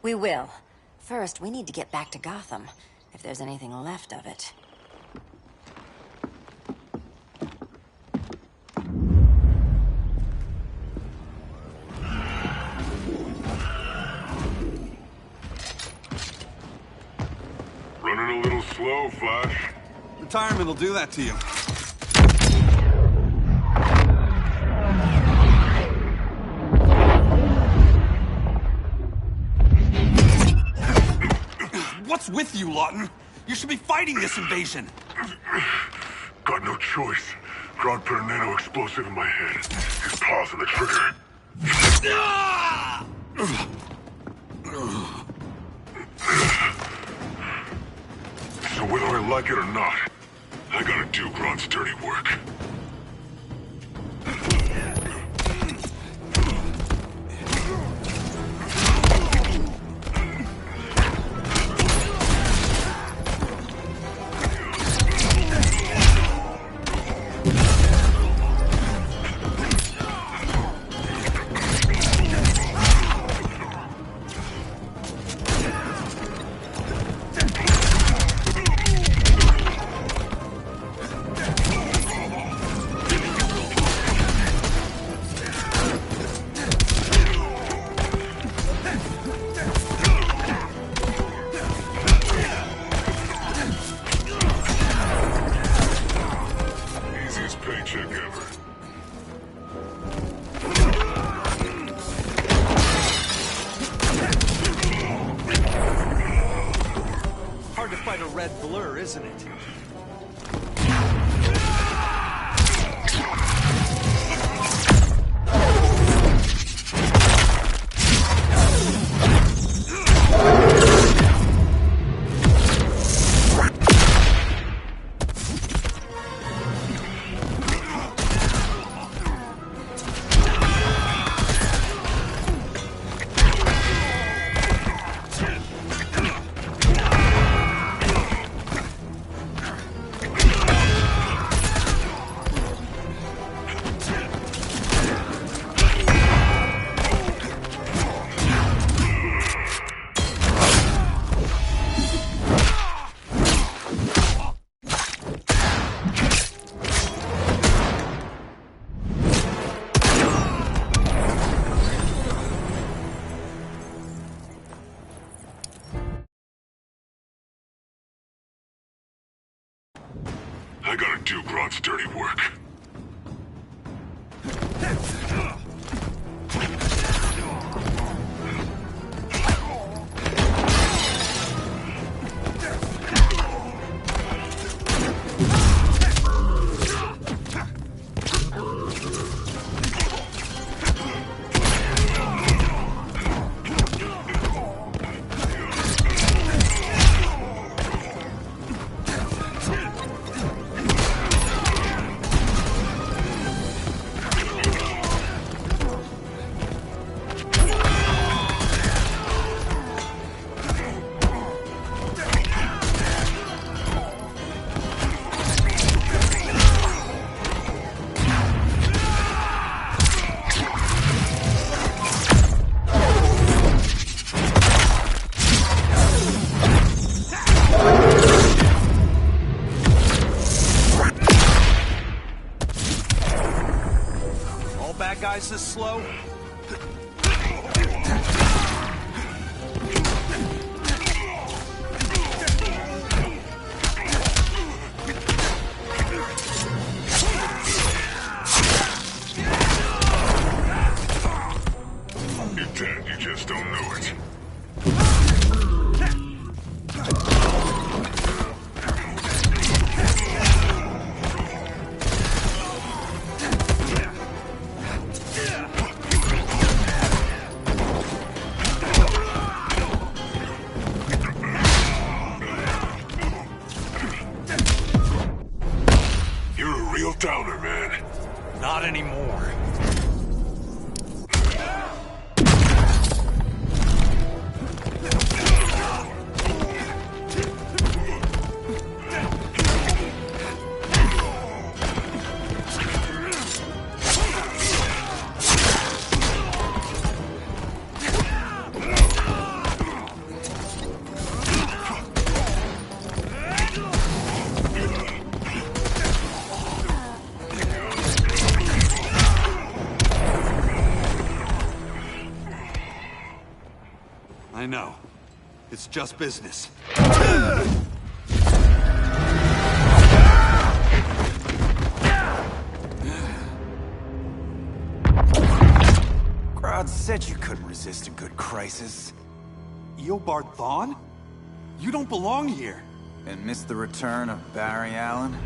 We will. First, we need to get back to Gotham, if there's anything left of it. Running a little slow, Flash. Retirement will do that to you. What's with you, Lawton? You should be fighting this invasion. Got no choice. Grodd put a nano-explosive in my head. His paws on the trigger. So whether I like it or not, I gotta do Grodd's dirty work. Isn't it? I gotta do Grodd's dirty work. Guys this slow? You're dead, you just don't know it. Downer, man. Not anymore. I know. It's just business. Grodd said you couldn't resist a good crisis. Eobard Thawne? You don't belong here. And miss the return of Barry Allen?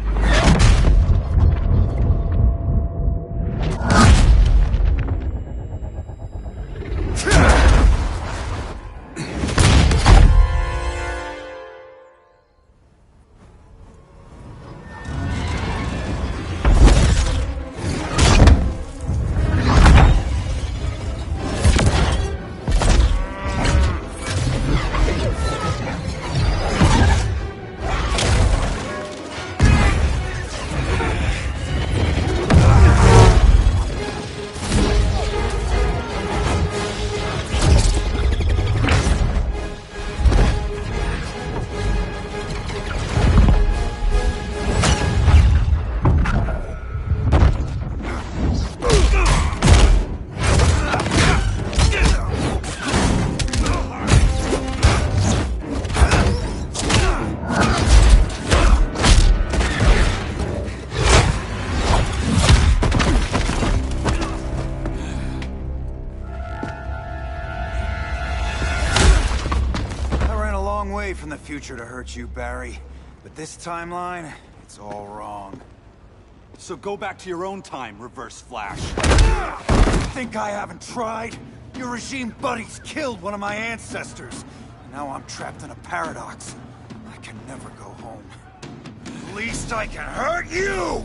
From the future to hurt you, Barry. But this timeline, it's all wrong. So go back to your own time, Reverse Flash. Think I haven't tried? Your regime buddies killed one of my ancestors. Now I'm trapped in a paradox. I can never go home. At least I can hurt you!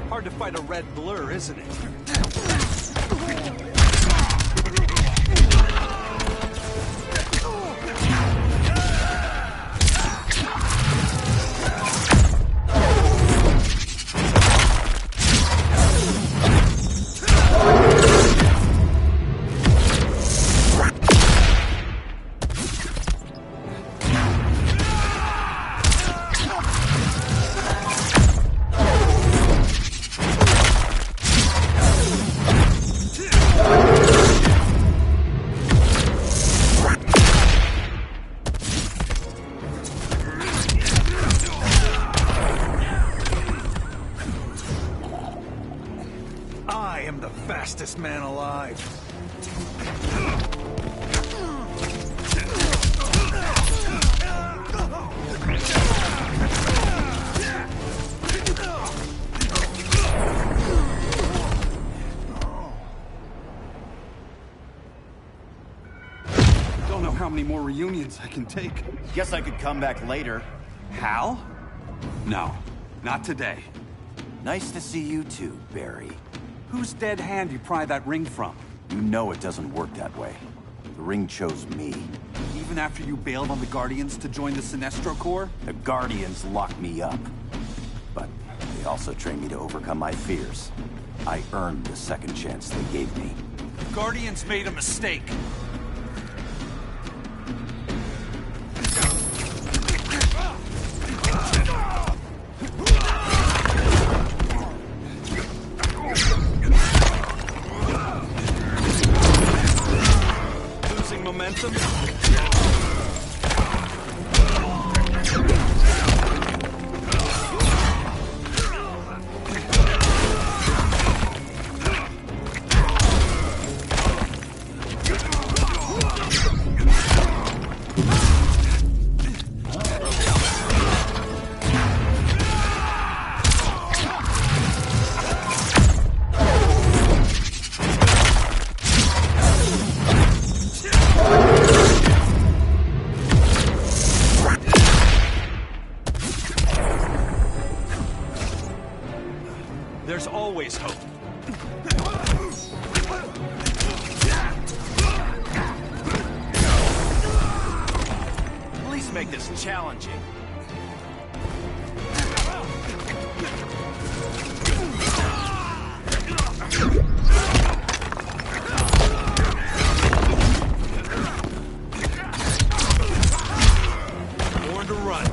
Hard to fight a red blur, isn't it? I am the fastest man alive. Don't know how many more reunions I can take. Guess I could come back later. Hal? No, not today. Nice to see you too, Barry. Whose dead hand you pry that ring from? You know it doesn't work that way. The ring chose me. Even after you bailed on the Guardians to join the Sinestro Corps? The Guardians locked me up. But they also trained me to overcome my fears. I earned the second chance they gave me. The Guardians made a mistake. Momentum. There's always hope. Let's make this challenging. Born to run.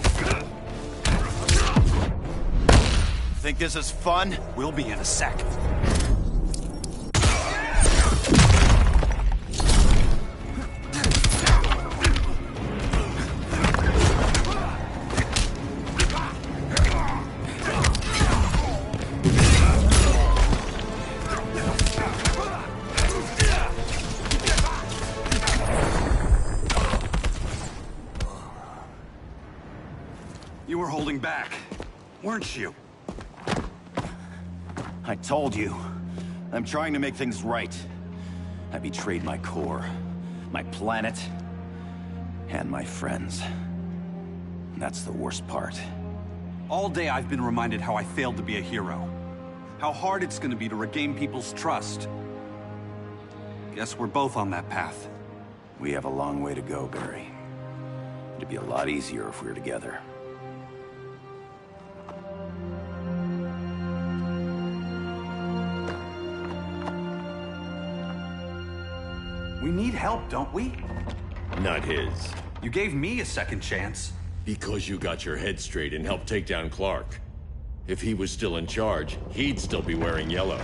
Think this is fun? We'll be in a sec. You were holding back, weren't you? I told you. I'm trying to make things right. I betrayed my core, my planet, and my friends. And that's the worst part. All day I've been reminded how I failed to be a hero. How hard it's gonna be to regain people's trust. Guess we're both on that path. We have a long way to go, Barry. It'd be a lot easier if we were together. We need help, don't we? Not his. You gave me a second chance. Because you got your head straight and helped take down Clark. If he was still in charge, he'd still be wearing yellow.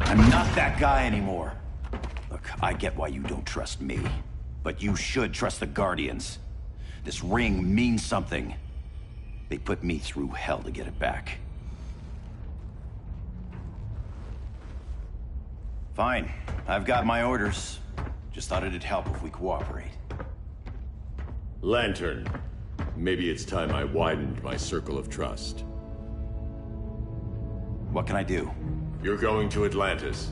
I'm not that guy anymore. Look, I get why you don't trust me. But you should trust the Guardians. This ring means something. They put me through hell to get it back. Fine. I've got my orders. Just thought it'd help if we cooperate. Lantern. Maybe it's time I widened my circle of trust. What can I do? You're going to Atlantis.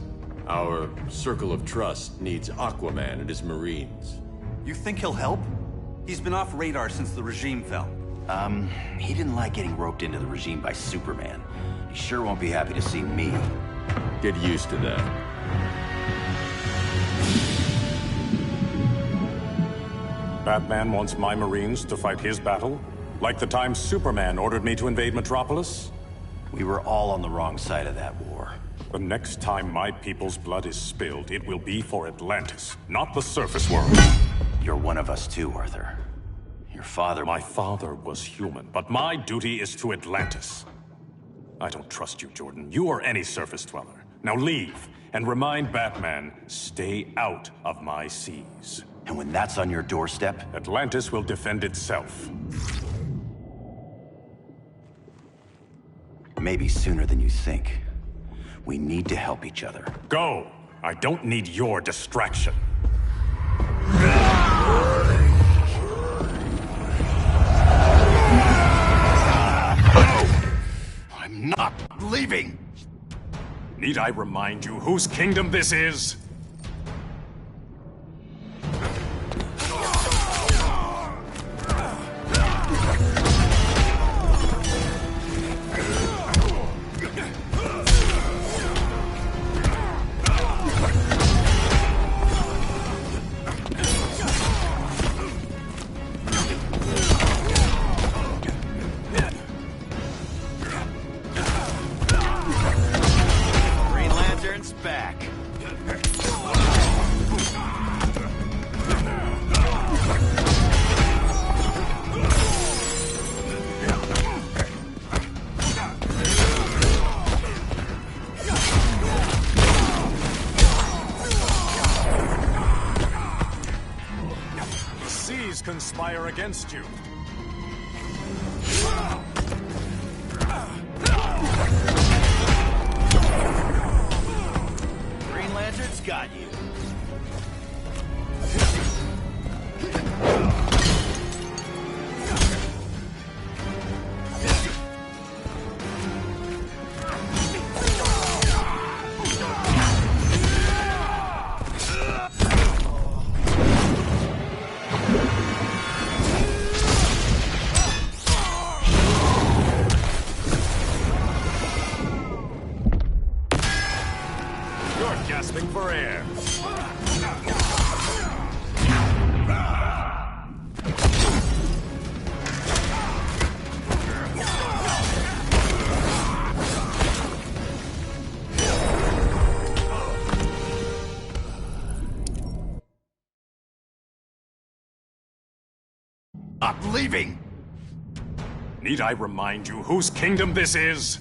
Our circle of trust needs Aquaman and his Marines. You think he'll help? He's been off radar since the regime fell. He didn't like getting roped into the regime by Superman. He sure won't be happy to see me. Get used to that. Batman wants my Marines to fight his battle? Like the time Superman ordered me to invade Metropolis? We were all on the wrong side of that war. The next time my people's blood is spilled, it will be for Atlantis, not the surface world. You're one of us too, Arthur. Your father... My father was human, but my duty is to Atlantis. I don't trust you, Jordan. You or any surface dweller. Now leave, and remind Batman, stay out of my seas. And when that's on your doorstep? Atlantis will defend itself. Maybe sooner than you think. We need to help each other. Go! I don't need your distraction. I'm not leaving! Need I remind you whose kingdom this is? Back. The seas conspire against you. Lantern's got you. You're gasping for air. leaving! Need I remind you whose kingdom this is?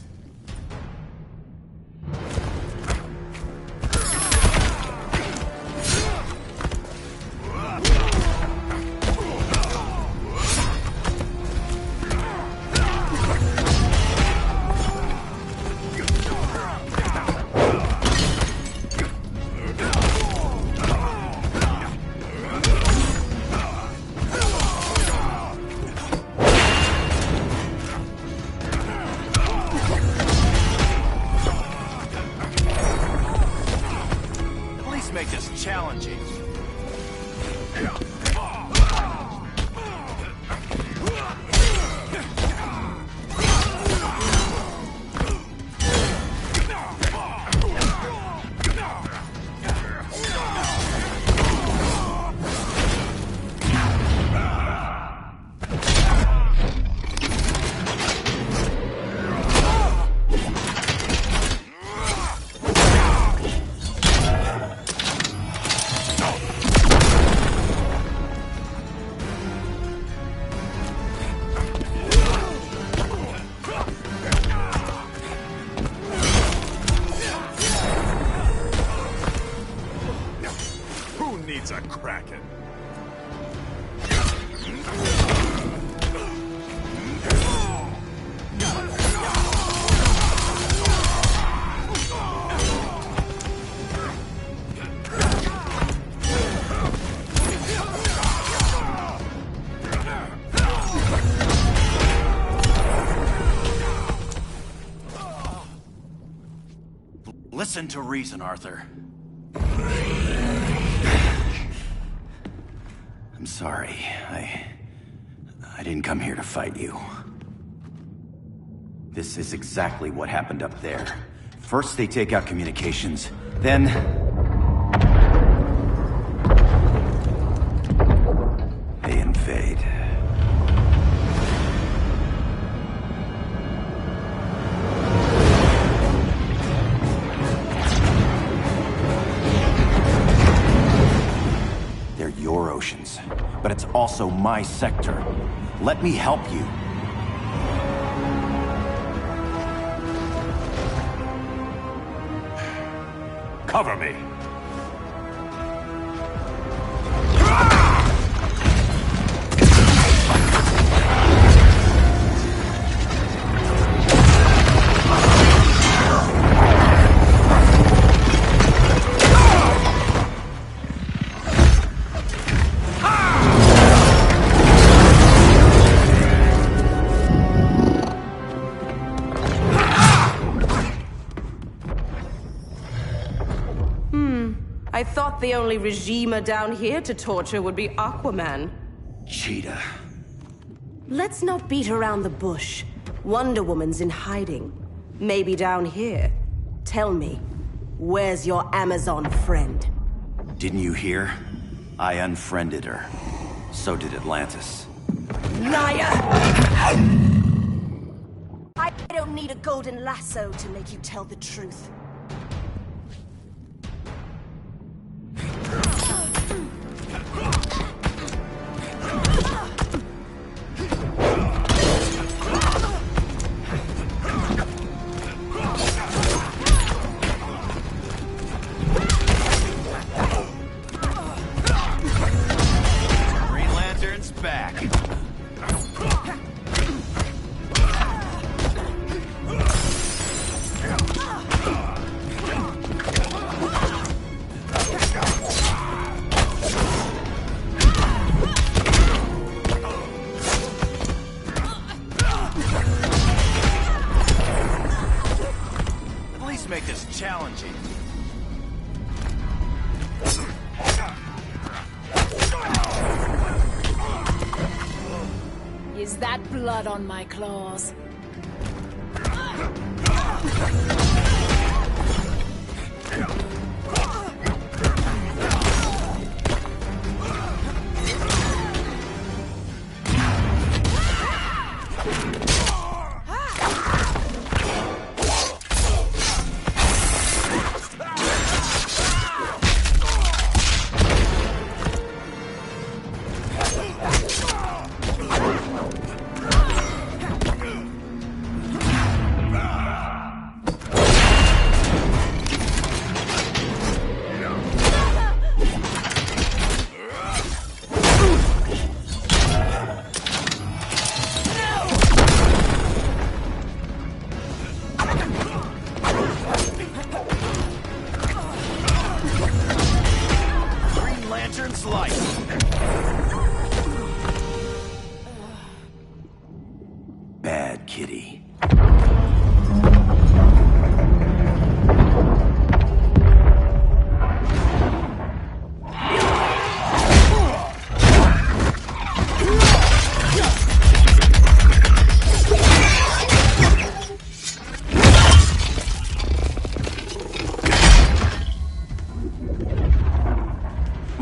Make this challenging. Needs a kraken. Listen to reason, Arthur. I'm sorry. I didn't come here to fight you. This is exactly what happened up there. First they take out communications, then... they invade. They're your oceans, but it's also my sector. Let me help you. Cover me. I thought the only regimer down here to torture would be Aquaman. Cheetah. Let's not beat around the bush. Wonder Woman's in hiding. Maybe down here. Tell me, where's your Amazon friend? Didn't you hear? I unfriended her. So did Atlantis. Liar! I don't need a golden lasso to make you tell the truth. Green Lantern's back. At least make this challenging. Is that blood on my claws?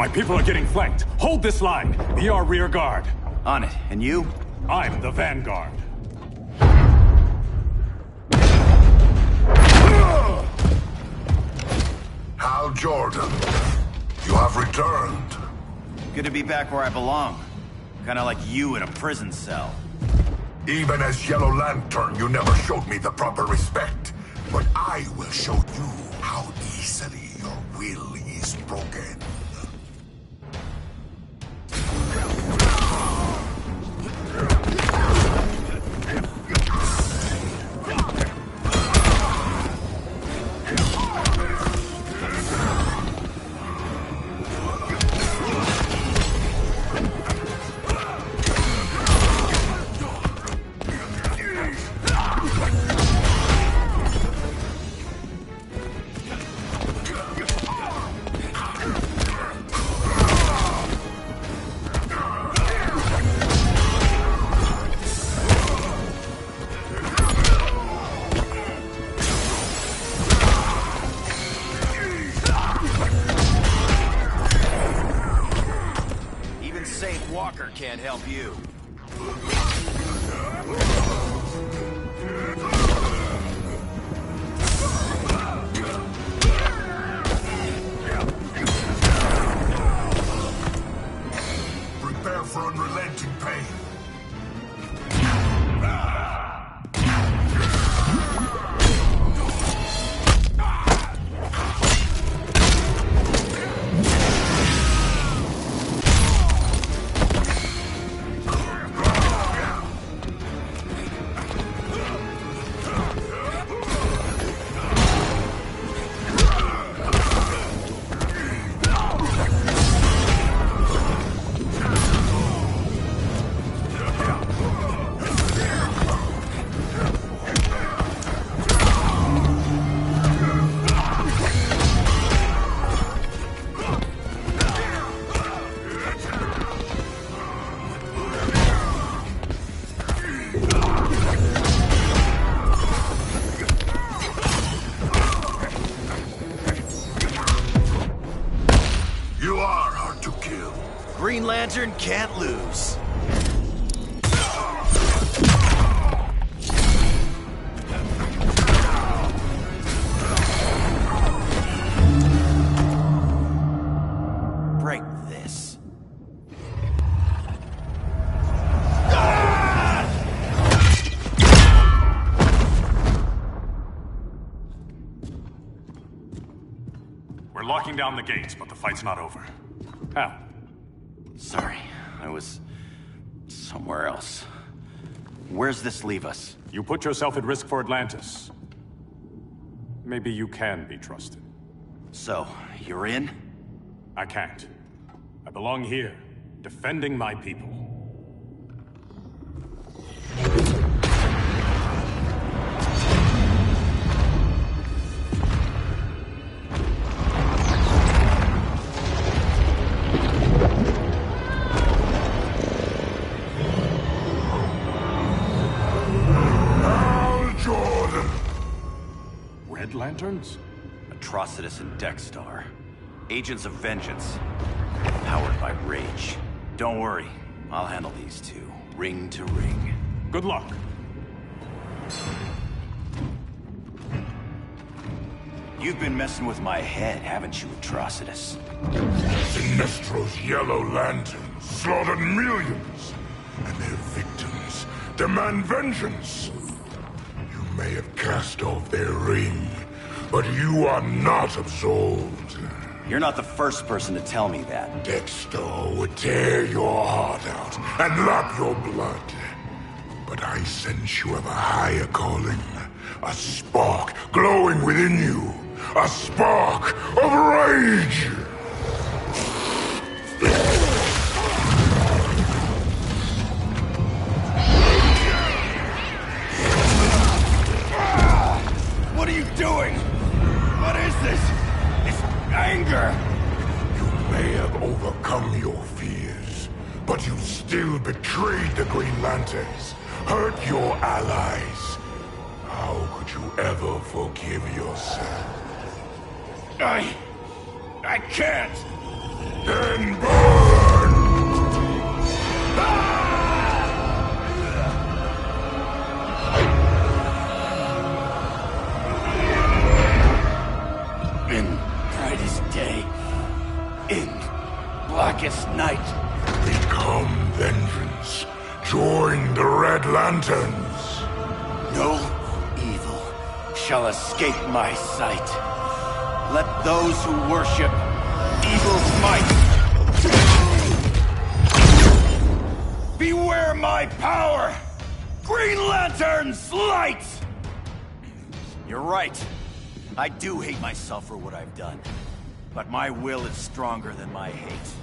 My people are getting flanked. Hold this line. Be our rear guard. On it. And you? I'm the vanguard. Hal Jordan, you have returned. Good to be back where I belong. Kinda like you in a prison cell. Even as Yellow Lantern, you never showed me the proper respect. But I will show you how easily your will is broken. Can't help you. Prepare for unrelenting pain. Green Lantern can't lose. Break this. We're locking down the gates, but the fight's not over. Hal. Sorry, I was somewhere else. Where's this leave us? You put yourself at risk for Atlantis. Maybe you can be trusted. So, you're in? I can't. I belong here, defending my people. Lanterns? Atrocitus and Dexstar. Agents of Vengeance. Powered by rage. Don't worry, I'll handle these two, ring to ring. Good luck. You've been messing with my head, haven't you, Atrocitus? Sinestro's Yellow Lanterns slaughtered millions, and their victims demand vengeance. You may have cast off their ring, but you are not absolved. You're not the first person to tell me that. Dexter would tear your heart out and lap your blood. But I sense you have a higher calling. A spark glowing within you. A spark of rage! What are you doing? What is this? It's anger! You may have overcome your fears, but you still betrayed the Green Lanterns, hurt your allies. How could you ever forgive yourself? I can't! Then burn! In brightest day, in blackest night. Become vengeance. Join the Red Lanterns. No evil shall escape my sight. Let those who worship evil's might beware my power! Green Lantern's light! You're right. I do hate myself for what I've done. But my will is stronger than my hate.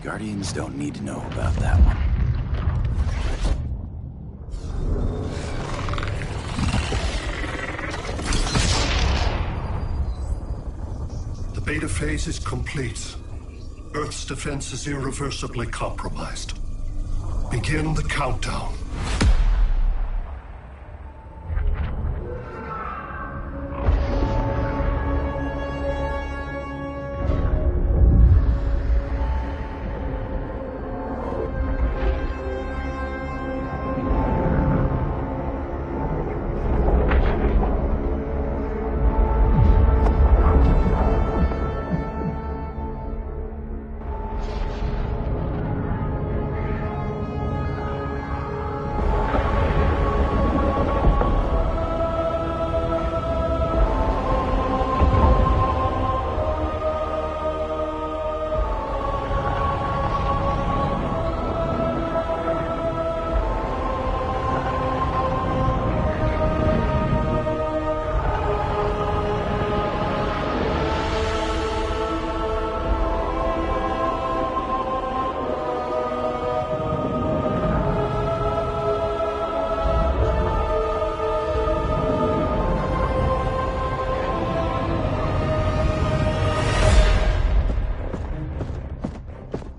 Guardians don't need to know about that one. The beta phase is complete. Earth's defense is irreversibly compromised. Begin the countdown.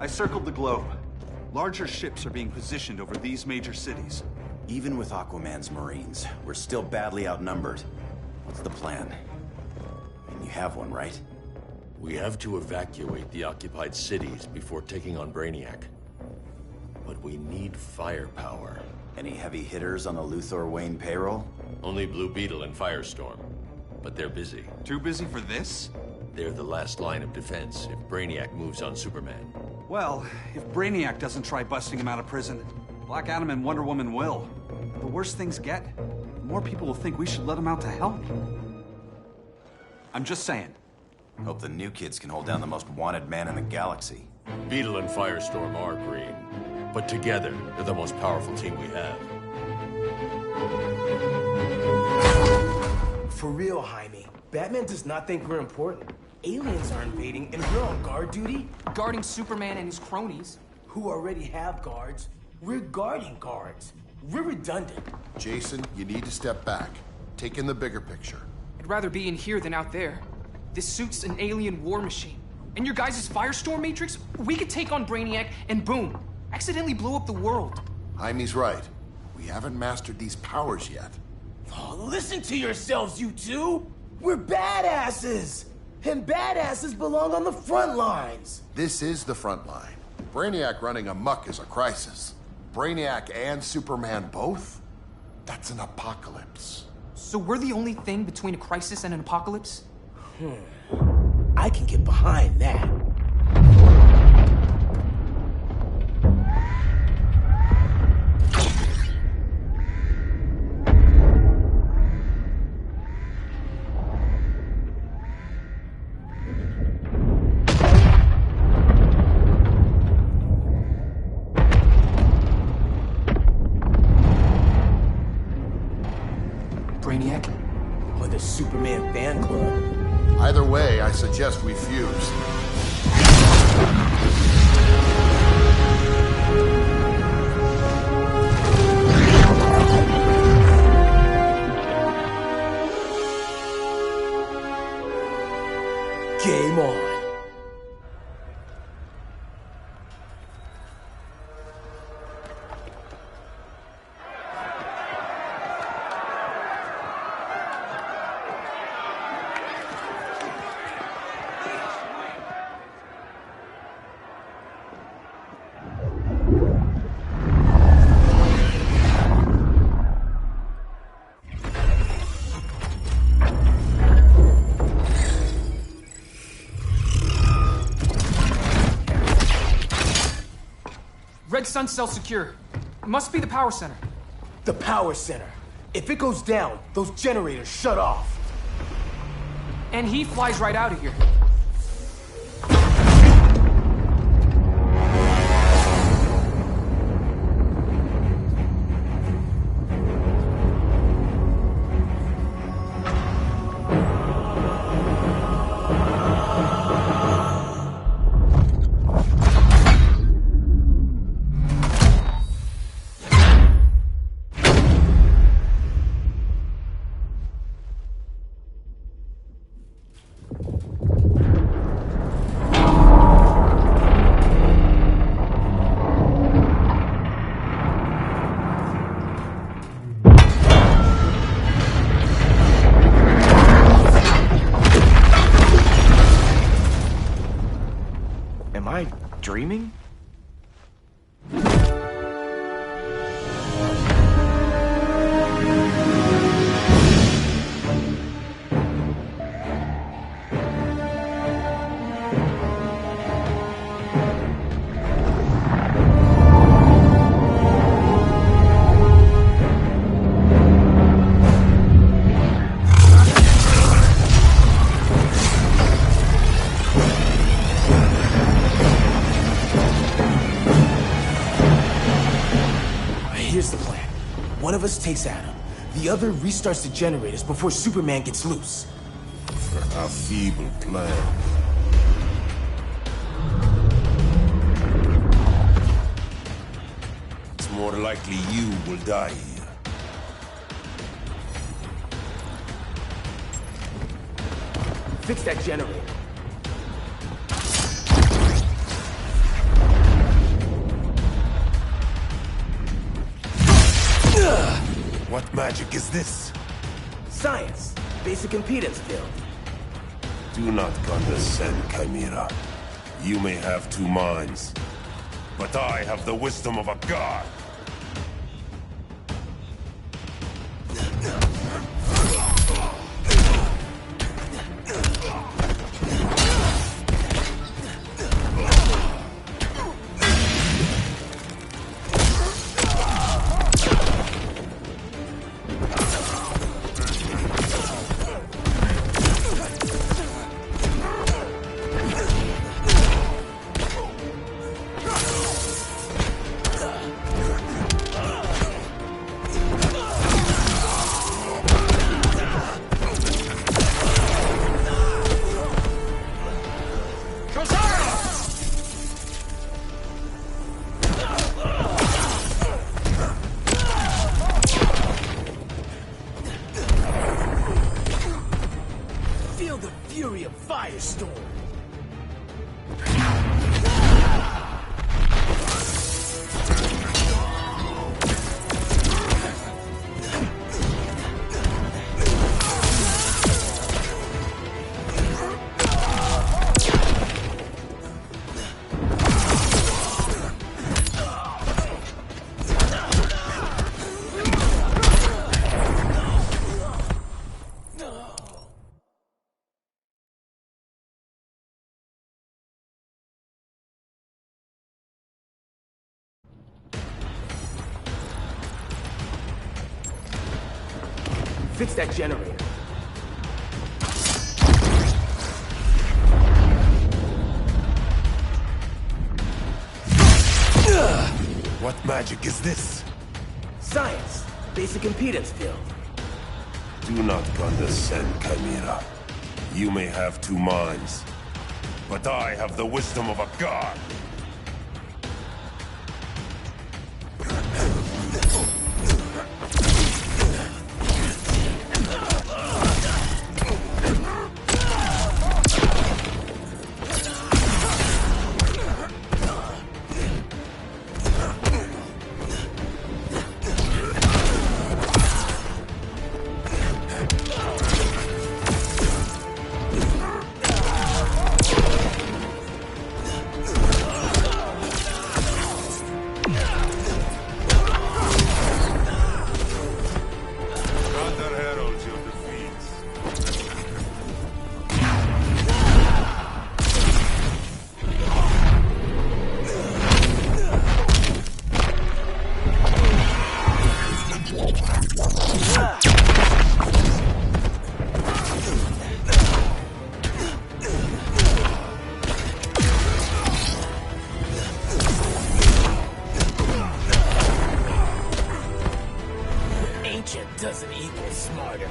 Circled the globe. Larger ships are being positioned over these major cities. Even with Aquaman's Marines, we're still badly outnumbered. What's the plan? And you have one, right? We have to evacuate the occupied cities before taking on Brainiac. but we need firepower. Any heavy hitters on the Luthor Wayne payroll? Only Blue Beetle and Firestorm, but they're busy. Too busy for this? They're the last line of defense if Brainiac moves on Superman. Well, if Brainiac doesn't try busting him out of prison, Black Adam and Wonder Woman will. The worse things get, the more people will think we should let him out to help. I'm just saying. Hope the new kids can hold down the most wanted man in the galaxy. Beetle and Firestorm are green, but together, they're the most powerful team we have. For real, Jaime. Batman does not think we're important. Aliens are invading, and we're on guard duty? Guarding Superman and his cronies. Who already have guards. We're guarding guards. We're redundant. Jason, you need to step back. Take in the bigger picture. I'd rather be in here than out there. This suit's an alien war machine. And your guys' Firestorm Matrix, we could take on Brainiac and boom, accidentally blow up the world. Jaime's right. We haven't mastered these powers yet. Oh, listen to yourselves, you two! We're badasses! And badasses belong on the front lines! This is the front line. Brainiac running amok is a crisis. Brainiac and Superman both? That's an apocalypse. So we're the only thing between a crisis and an apocalypse? I can get behind that. Brainiac? Or the Superman fan club? Either way, I suggest we fuse. Game on. Red Sun cell secure. Must be the power center. The power center. If it goes down, those generators shut off. And he flies right out of here. Am I dreaming? Here's the plan. One of us takes Adam. The other restarts the generators before Superman gets loose. A feeble plan. It's more likely you will die here. Fix that generator. What magic is this? Science. Basic impedance field. Do not condescend, Chimera. You may have two minds, But I have the wisdom of a god. Feel the fury of Firestorm! Fix that generator. What magic is this? Science. Basic impedance field. Do not condescend, Chimera. You may have two minds, but I have the wisdom of a god. Doesn't equal smarter.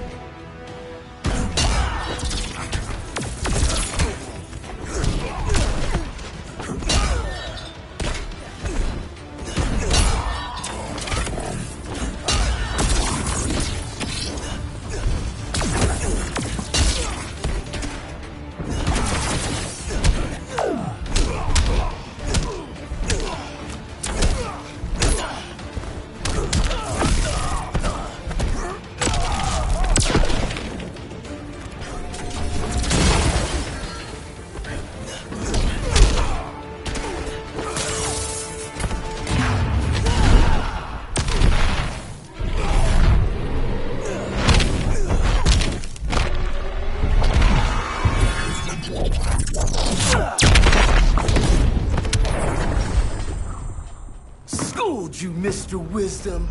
Schooled you, Mr. Wisdom.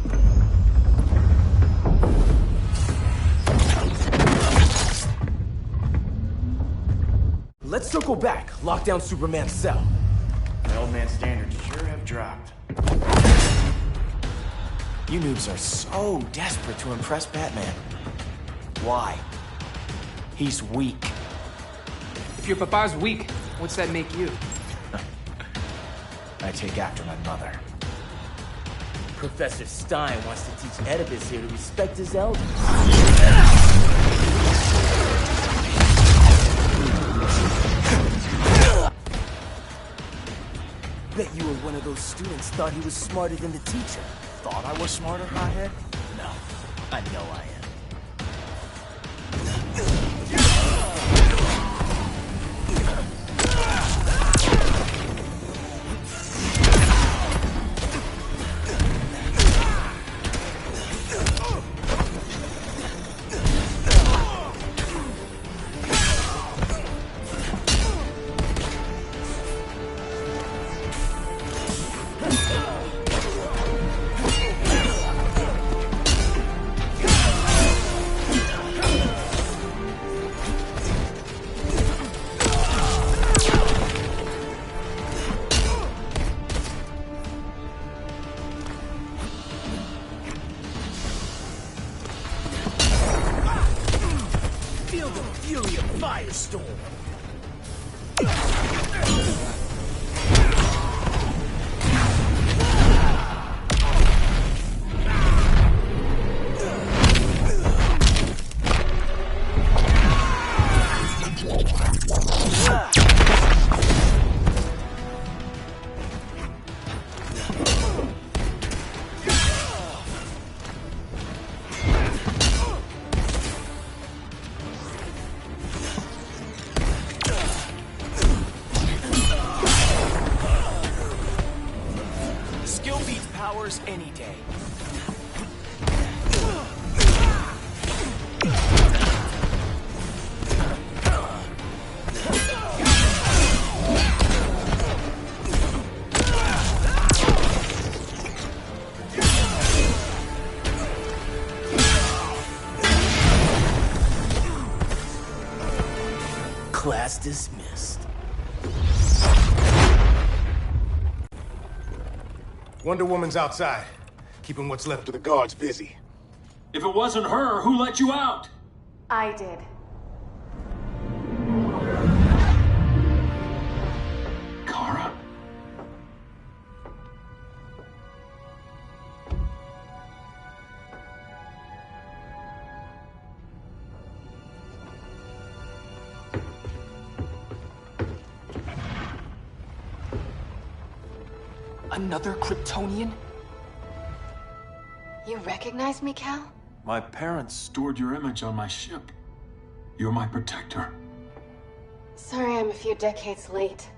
Let's circle back, lock down Superman's cell. The old man's standards sure have dropped. You noobs are so desperate to impress Batman. Why? He's weak. If your papa's weak, what's that make you? I take after my mother. Professor Stein wants to teach Oedipus here to respect his elders. Bet you were one of those students thought he was smarter than the teacher. Thought I was smarter, hothead? No, I know I am. fury of Firestorm. Skill beats powers any day. Class dismissed. Wonder Woman's outside, keeping what's left of the guards busy. If it wasn't her, who let you out? I did. Kara? Another Kryptonian? You recognize me, Cal? My parents stored your image on my ship. You're my protector. Sorry I'm a few decades late.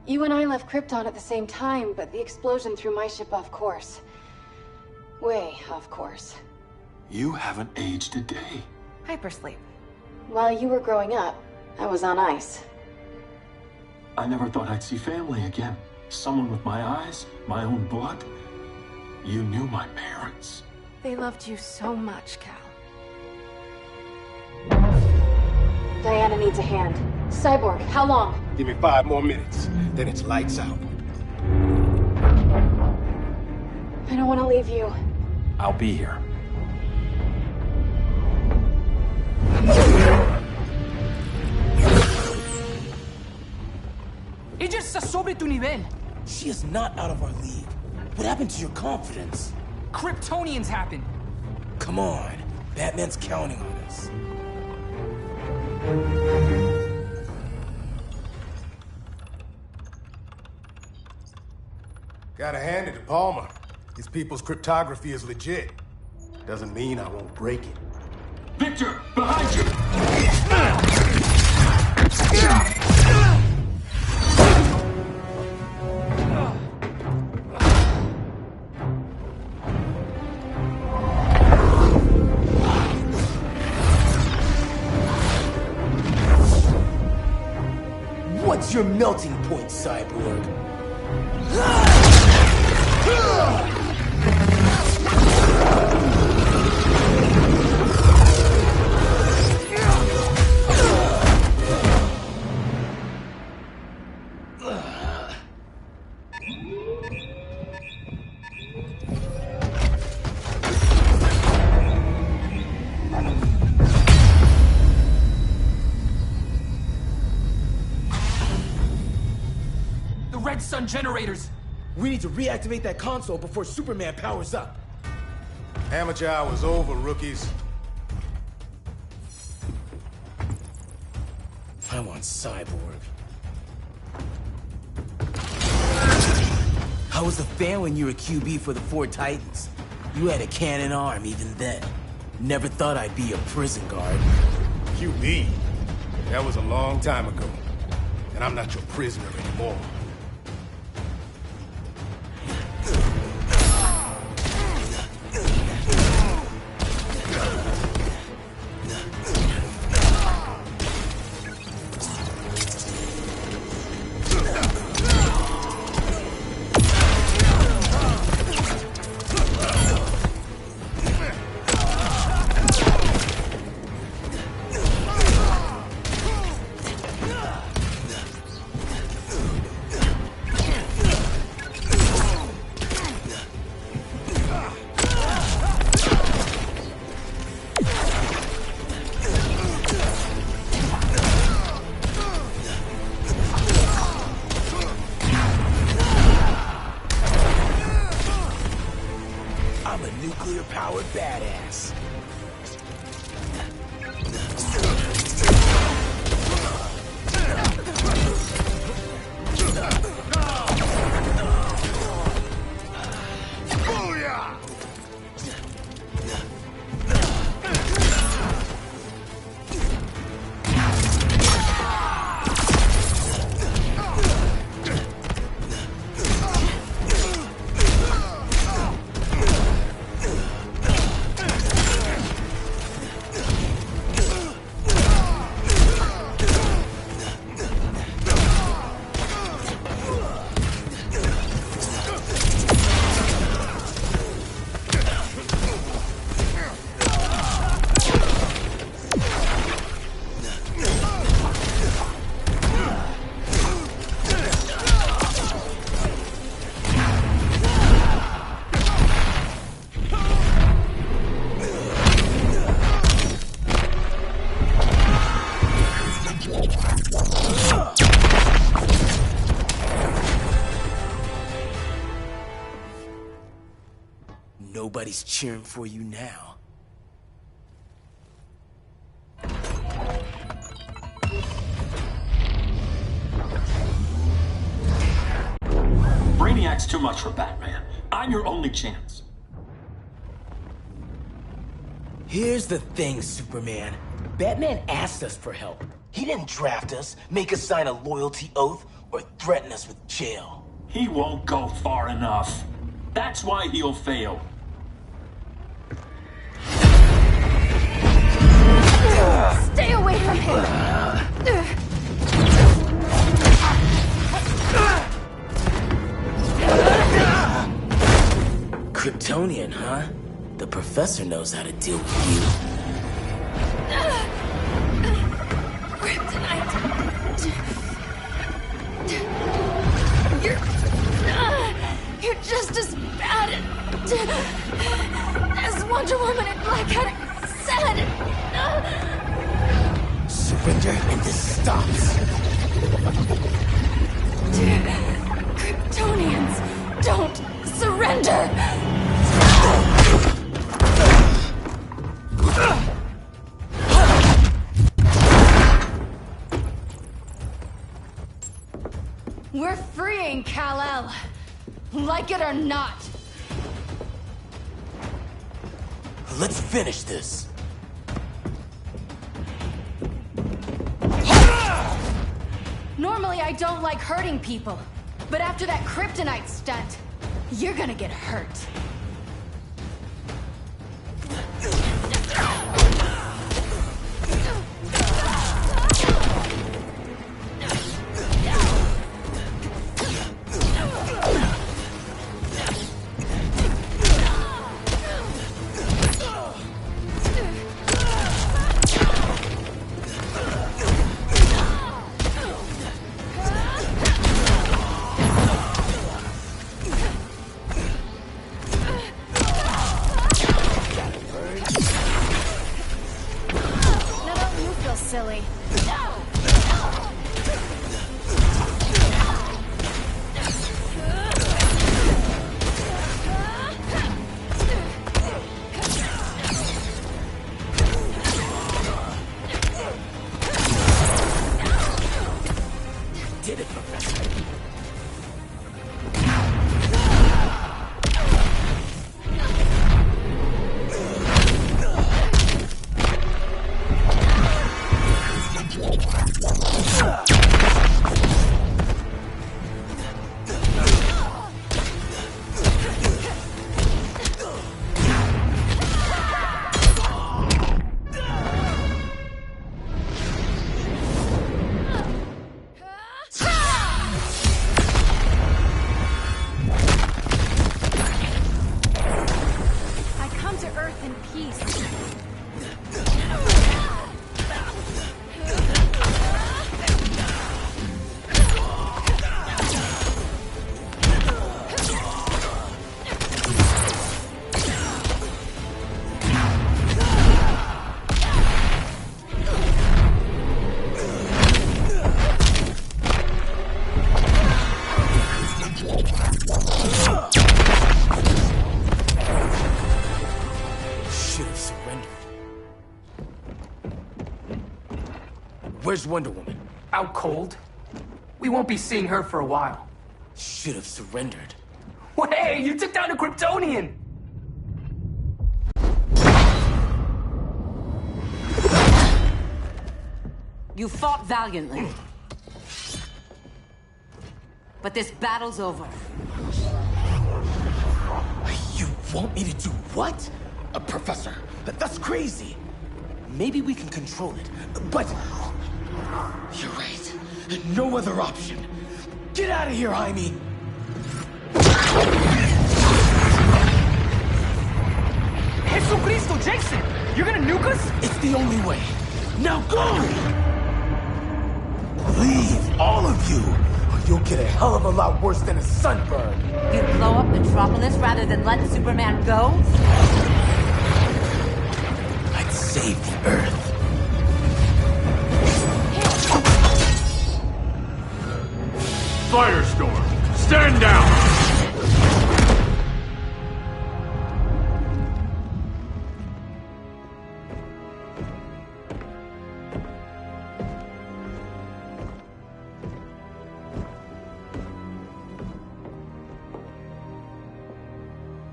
You and I left Krypton at the same time, but the explosion threw my ship off course. Way off course. You haven't aged a day. Hypersleep. While you were growing up, I was on ice. I never thought I'd see family again. Someone with my eyes, my own blood. You knew my parents. They loved you so much, Cal. Diana needs a hand. Cyborg, how long? Give me 5 more minutes, then it's lights out. I don't want to leave you. I'll be here. Ella está sobre tu nivel. She is not out of our league. What happened to your confidence? Kryptonians happen. Come on. Batman's counting on us. Gotta hand it to Palmer. These people's cryptography is legit. Doesn't mean I won't break it. Victor, behind you! What's your melting point, Cyborg? Red Sun generators! We need to reactivate that console before Superman powers up. Amateur hour's over, rookies. I want Cyborg. How was the fan when you were QB for the 4 Titans? You had a cannon arm even then. Never thought I'd be a prison guard. QB? That was a long time ago. And I'm not your prisoner anymore. a nuclear-powered badass. Nobody's cheering for you now. Brainiac's too much for Batman. I'm your only chance. Here's the thing, Superman. Batman asked us for help. He didn't draft us, make us sign a loyalty oath, or threaten us with jail. He won't go far enough. That's why he'll fail. Stay away from him! Kryptonian, huh? The professor knows how to deal with you. Kryptonite! You're just as bad as Wonder Woman and Black Adam said! Surrender and this stops. Kryptonians, don't surrender! We're freeing Kal-El, like it or not. Let's finish this. Normally, I don't like hurting people, but after that kryptonite stunt, you're gonna get hurt. Silly. Did it, Professor. surrendered. Where's Wonder Woman? Out cold. We won't be seeing her for a while. Should have surrendered. Hey, you took down a Kryptonian! You fought valiantly. But this battle's over. You want me to do what? Professor, that's crazy. Maybe we can control it, but... You're right. No other option. Get out of here, Jaime! Jesucristo, Jason! You're gonna nuke us? It's the only way. Now go! Leave, all of you, or you'll get a hell of a lot worse than a sunburn. You'd blow up Metropolis rather than let Superman go? I'd save the Earth. Firestorm, stand down!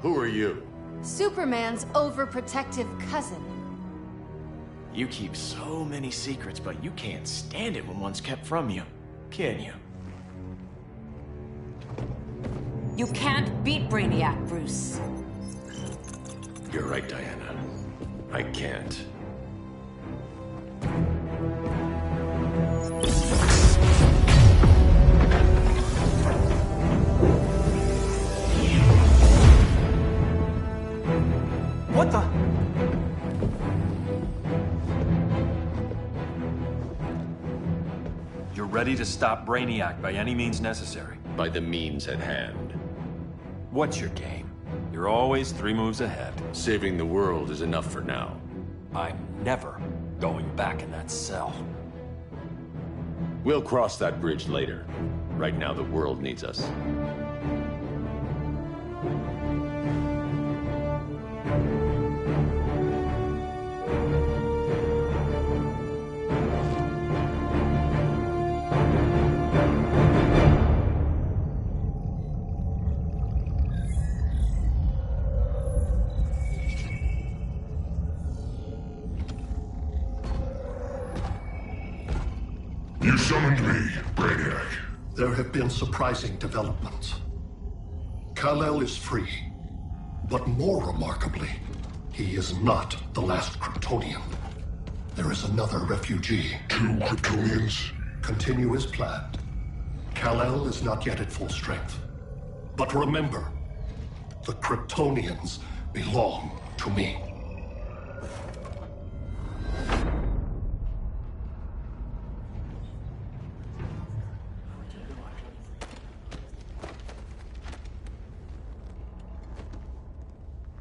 Who are you? Superman's overprotective cousin. You keep so many secrets, but you can't stand it when one's kept from you, can you? You can't beat Brainiac, Bruce. You're right, Diana. I can't. What the? You're ready to stop Brainiac by any means necessary. By the means at hand. What's your game? You're always 3 moves ahead. Saving the world is enough for now. I'm never going back in that cell. We'll cross that bridge later. Right now, the world needs us. You summoned me, Brainiac. There have been surprising developments. Kal-El is free, but more remarkably, he is not the last Kryptonian. There is another refugee. 2 Kryptonians? Continue as planned. Kal-El is not yet at full strength. But remember, the Kryptonians belong to me.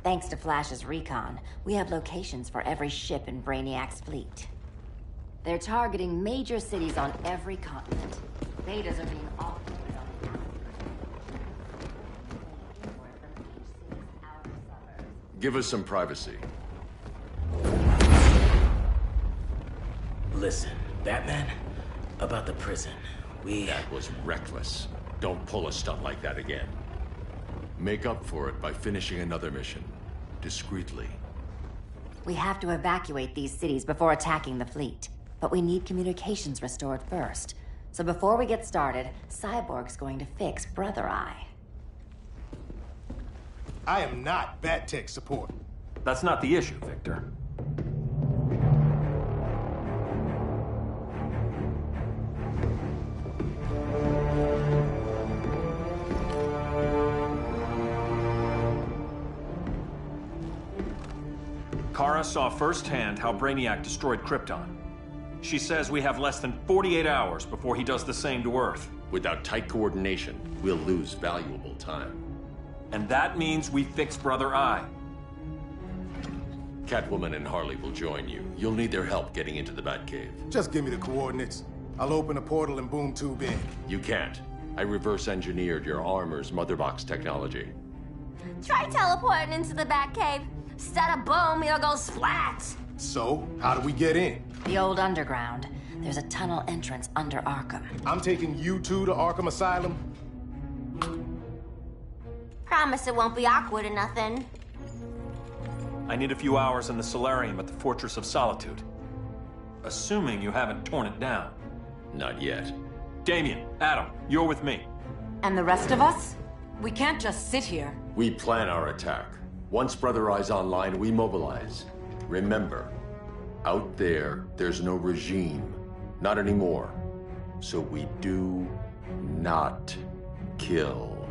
Thanks to Flash's recon, we have locations for every ship in Brainiac's fleet. They're targeting major cities on every continent. Betas are being offloaded on the Give us some privacy. Listen, Batman, about the prison, That was reckless. Don't pull a stunt like that again. Make up for it by finishing another mission. Discreetly. We have to evacuate these cities before attacking the fleet. But we need communications restored first. So before we get started, Cyborg's going to fix Brother Eye. I am not Bat Tech support. That's not the issue, Victor. Kara saw firsthand how Brainiac destroyed Krypton. She says we have less than 48 hours before he does the same to Earth. Without tight coordination, we'll lose valuable time. And that means we fix Brother Eye. Catwoman and Harley will join you. You'll need their help getting into the Batcave. Just give me the coordinates. I'll open a portal and boom tube in. You can't. I reverse engineered your armor's mother box technology. Try teleporting into the Batcave. Instead of boom, here goes flat. So, how do we get in? The old underground. There's a tunnel entrance under Arkham. I'm taking you two to Arkham Asylum. Promise it won't be awkward or nothing. I need a few hours in the solarium at the Fortress of Solitude. Assuming you haven't torn it down. Not yet. Damien, Adam, you're with me. And the rest of us? We can't just sit here. We plan our attack. Once Brother Eye's online, we mobilize. Remember, out there, there's no regime. Not anymore. So we do not kill.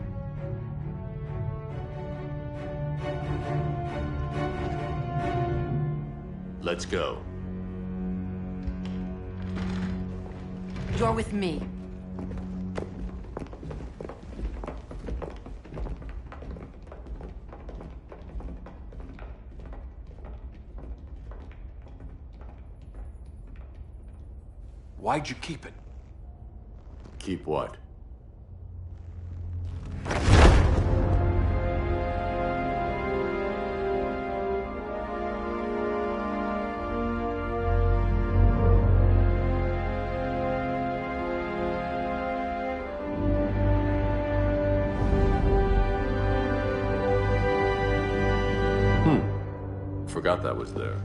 Let's go. You're with me. Why'd you keep it? Keep what? Forgot that was there.